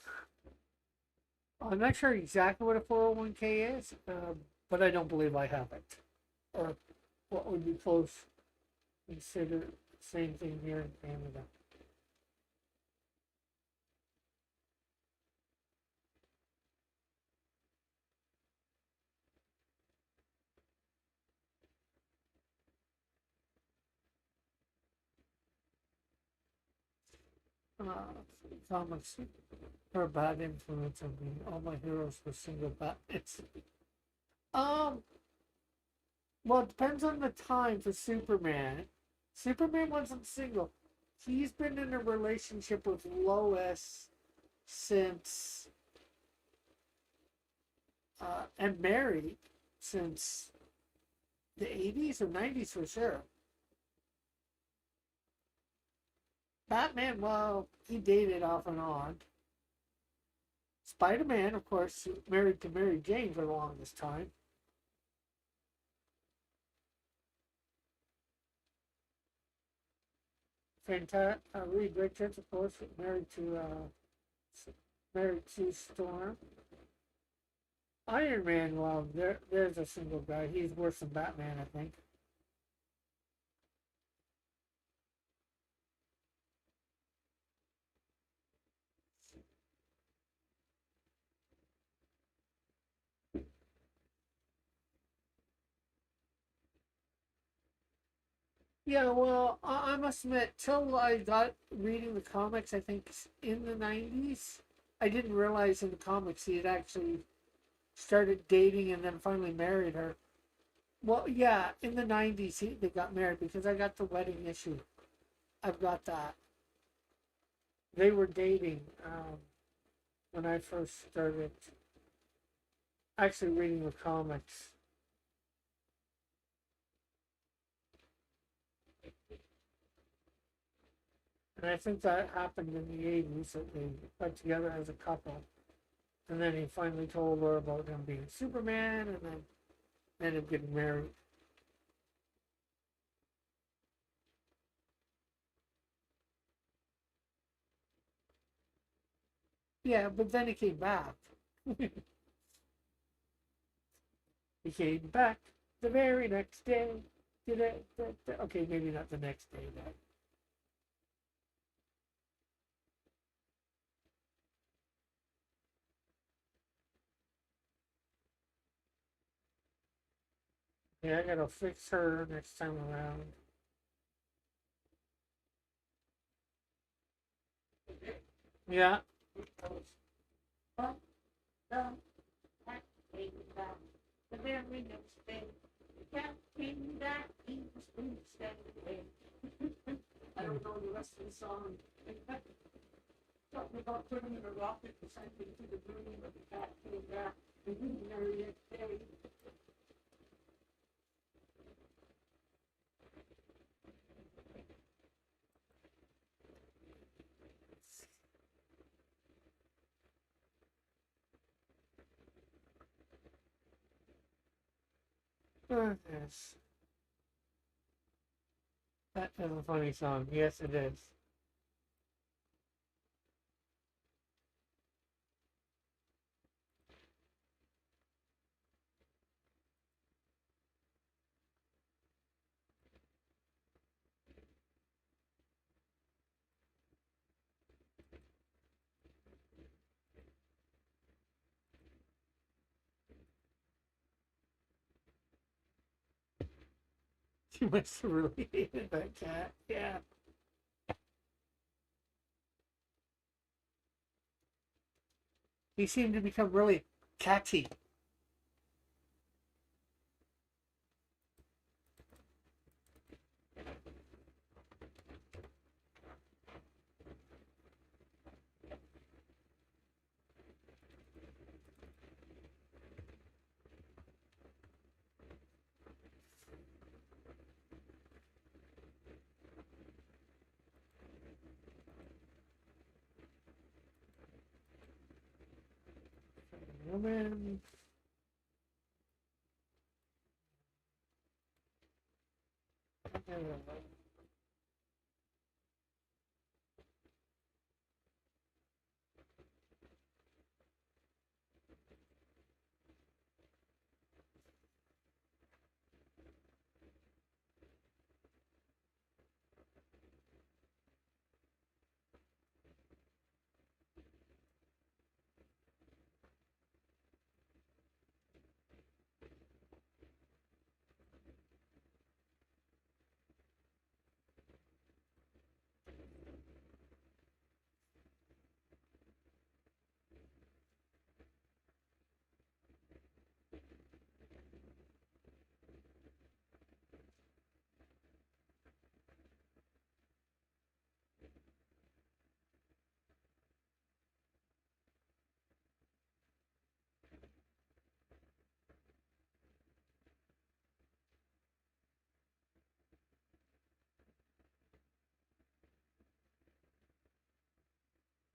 I'm not sure exactly what a 401k is, but I don't believe I have it. Or what would be close, consider same thing here in Canada. Comics are a bad influence on me. All my heroes were single Batmans. Um, well, it depends on the time for Superman. Superman wasn't single. He's been in a relationship with Lois since, and married since the 80s or 90s for sure. Batman, well, he dated off and on. Spider Man, of course, married to Mary Jane for the longest time. Reed Richards, of course, married to Storm. Iron Man, well, there's a single guy. He's worse than Batman, I think. Yeah, well, I must admit, till I got reading the comics, I think in the 90s, I didn't realize in the comics he had actually started dating and then finally married her. Well, yeah, in the 90s they got married because I got the wedding issue. I've got that. They were dating when I first started actually reading the comics. And I think that happened in the 80s that they got together as a couple. And then he finally told her about him being Superman and then ended up getting married. Yeah, but then he came back. He came back the very next day. Okay, maybe not the next day, but yeah, I gotta fix her next time around. Yeah, But, um, that came back. The very next day, the cat came back, he was instead of me. I don't know the rest of the song. Talking about putting in a rocket and sending to the moon, but the cat came back, and we married it day. yes, that is a funny song. Yes, it is. She must have really hated that cat. Yeah. He seemed to become really catty. Woman.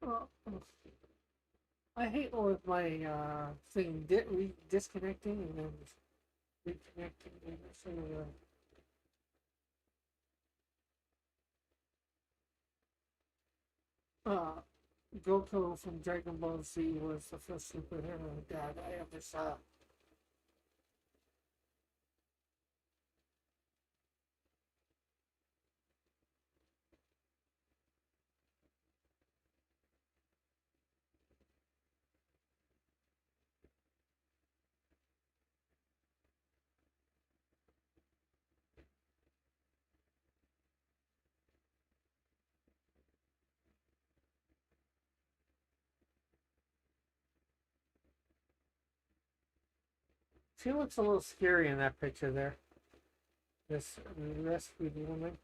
Oh, I hate with my thing disconnecting and then reconnecting. And so, Goku from Dragon Ball Z was the first superhero dad I ever saw. She looks a little scary in that picture there. This rescued woman.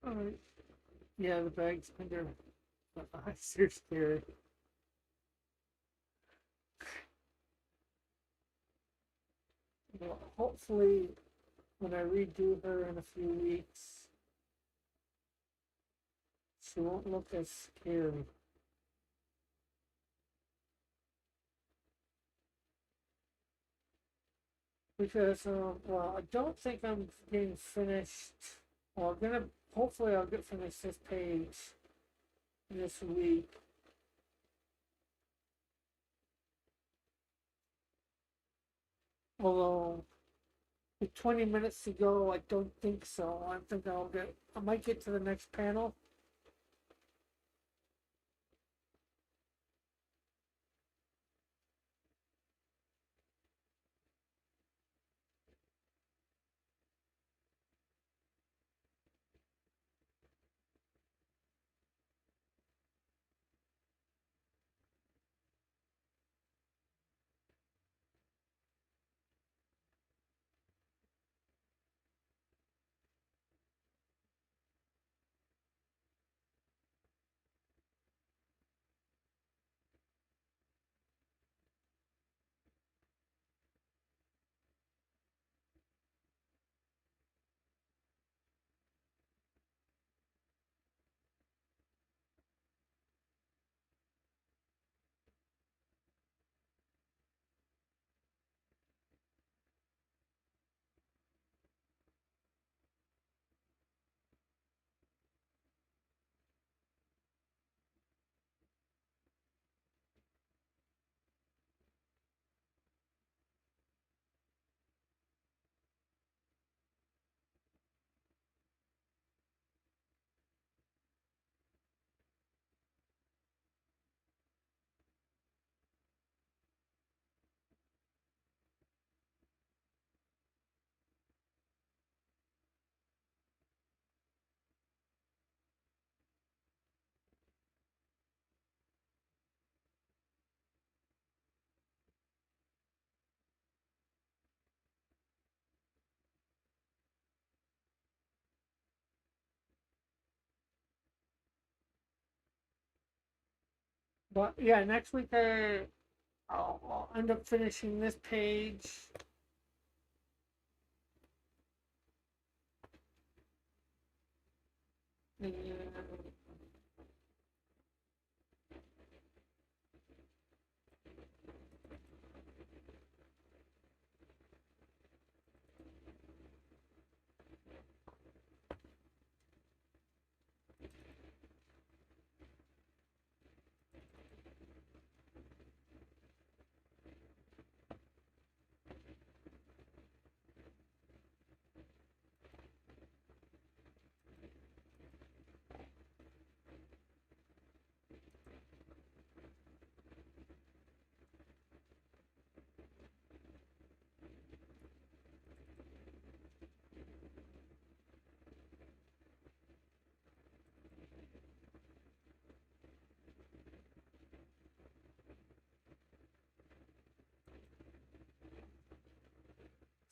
Alright. Yeah, the bag's under the eyes are scary. Well, hopefully, when I redo her in a few weeks, she won't look as scary. Because, well, I don't think I'm getting finished. Well, I'm gonna, hopefully, I'll get finished this page this week. Although, with 20 minutes to go, I don't think so. I think I might get to the next panel. But yeah, next week I'll end up finishing this page. And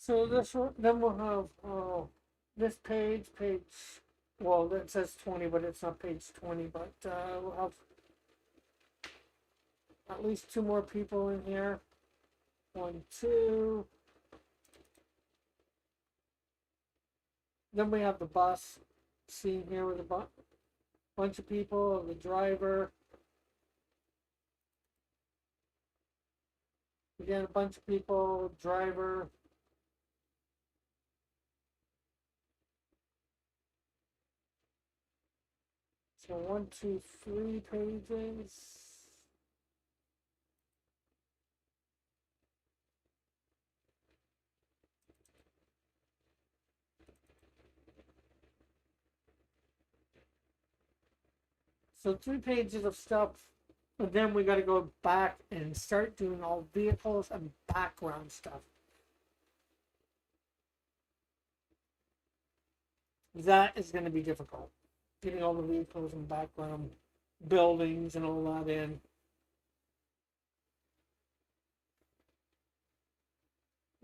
so this one, then we'll have this page. Well, it says 20, but it's not page 20. But we'll have at least two more people in here. One, two. Then we have the bus scene here with a bunch of people, the driver. Again, a bunch of people, driver. So 1, 2, 3 pages. So 3 pages of stuff, and then we got to go back and start doing all vehicles and background stuff. That is going to be difficult. Getting all the vehicles and background buildings and all that in.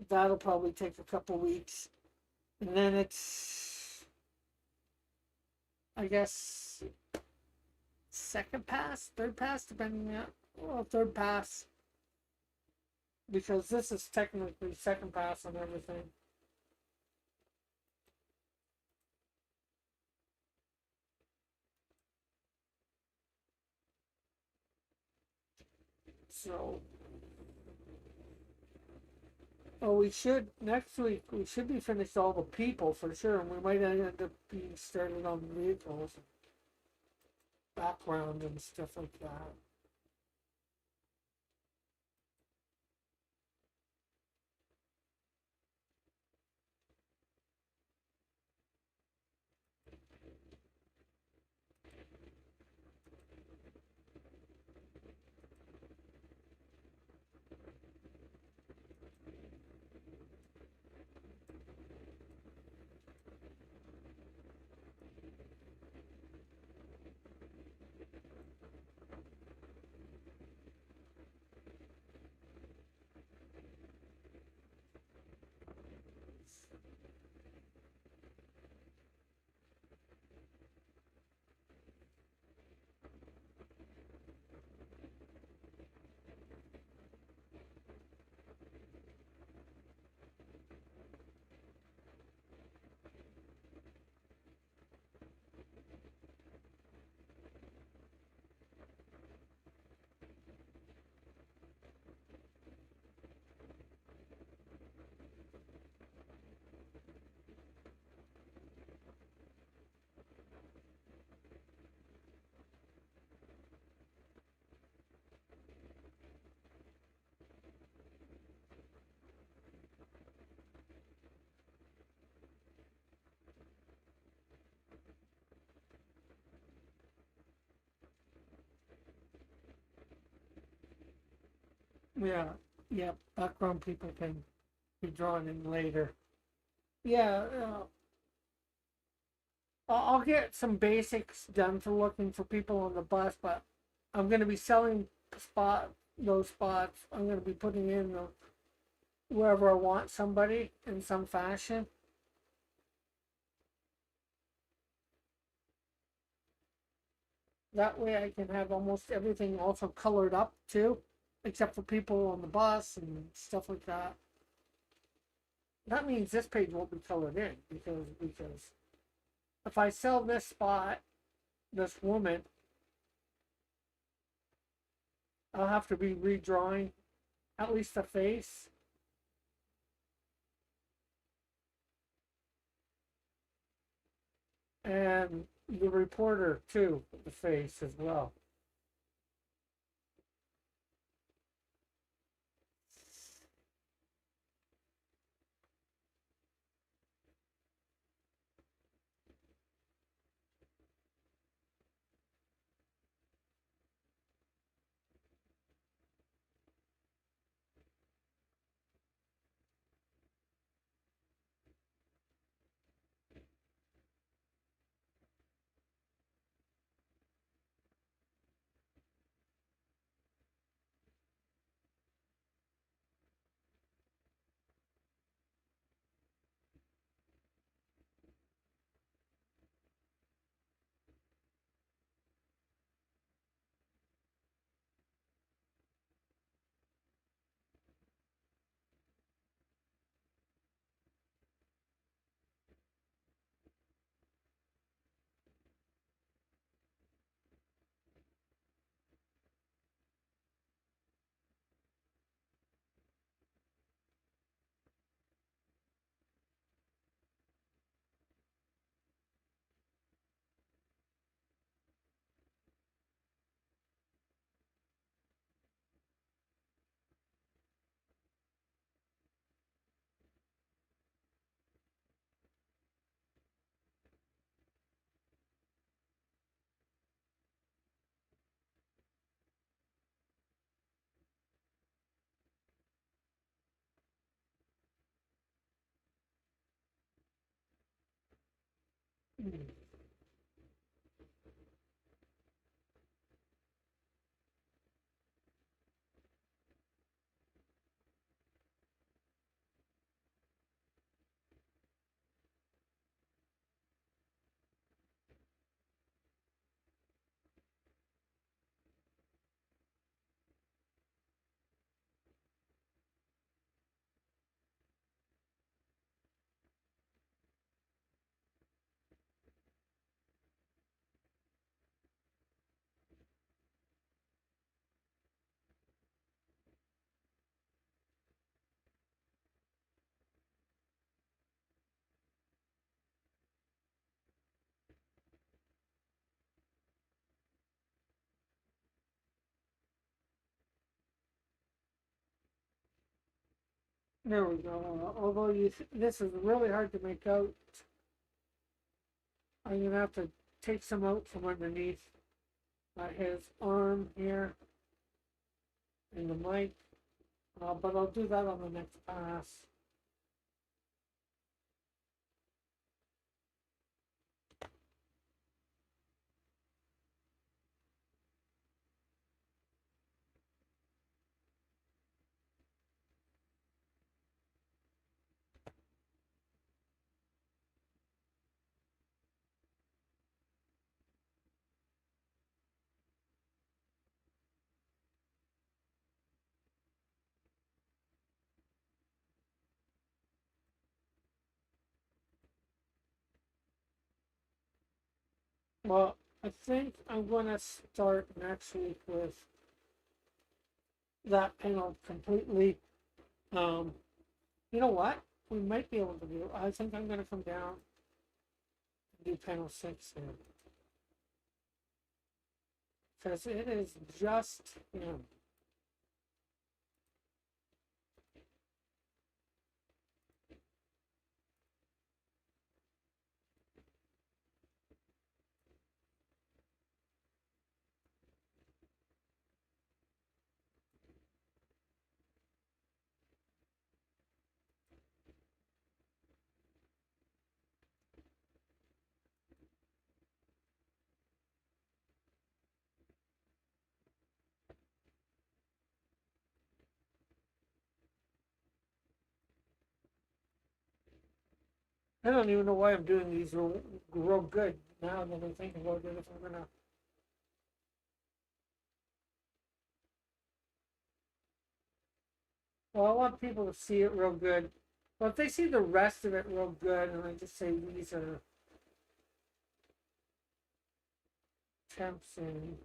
That'll probably take a couple weeks. And then it's, I guess, second pass, third pass, depending on, well, third pass. Because this is technically second pass on everything. So, oh, we should, next week, we should be finished all the people for sure, and we might end up being started on vehicles, background, and stuff like that. Yeah, yeah, background people can be drawn in later. Yeah, I'll get some basics done for looking for people on the bus, but I'm going to be selling those spots. I'm going to be putting in wherever I want somebody in some fashion. That way I can have almost everything also colored up too, except for people on the bus and stuff like that. That means this page won't be colored in because if I sell this spot, this woman, I'll have to be redrawing at least the face. And the reporter too, the face as well. There we go. Although this is really hard to make out, I'm gonna have to take some out from underneath his arm here and the mic. But I'll do that on the next pass. Well, I think I'm gonna start next week with that panel completely. Um, you know what? We might be able to do. I think I'm gonna come down and do panel 6 here because it is just him. I don't even know why I'm doing these real good now that I think about it. If I'm gonna Well, I want people to see it real good. But if they see the rest of it real good, and I just say these are temps and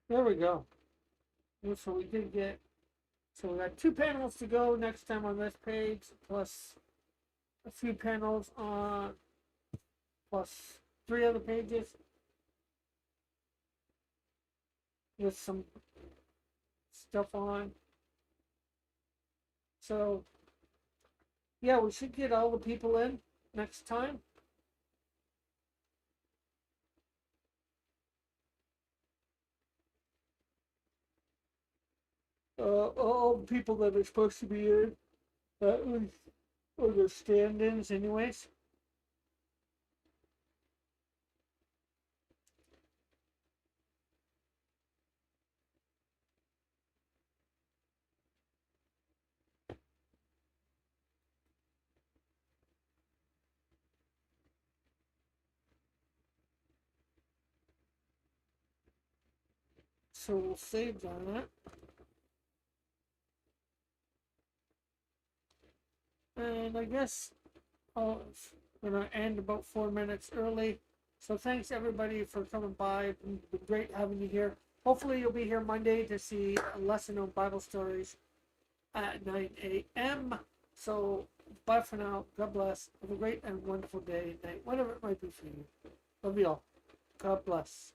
there we go. So we did get. So we got 2 panels to go next time on this page, plus a few panels on, plus 3 other pages with some stuff on. So yeah, we should get all the people in next time. All the people that are supposed to be in, or their stand-ins, anyways. So we'll save that. And I guess I'll gonna end about 4 minutes early. So thanks everybody for coming by. It's been great having you here. Hopefully you'll be here Monday to see a lesson on Bible stories at 9 a.m. So bye for now. God bless. Have a great and wonderful day, night, whatever it might be for you. Love you all. God bless.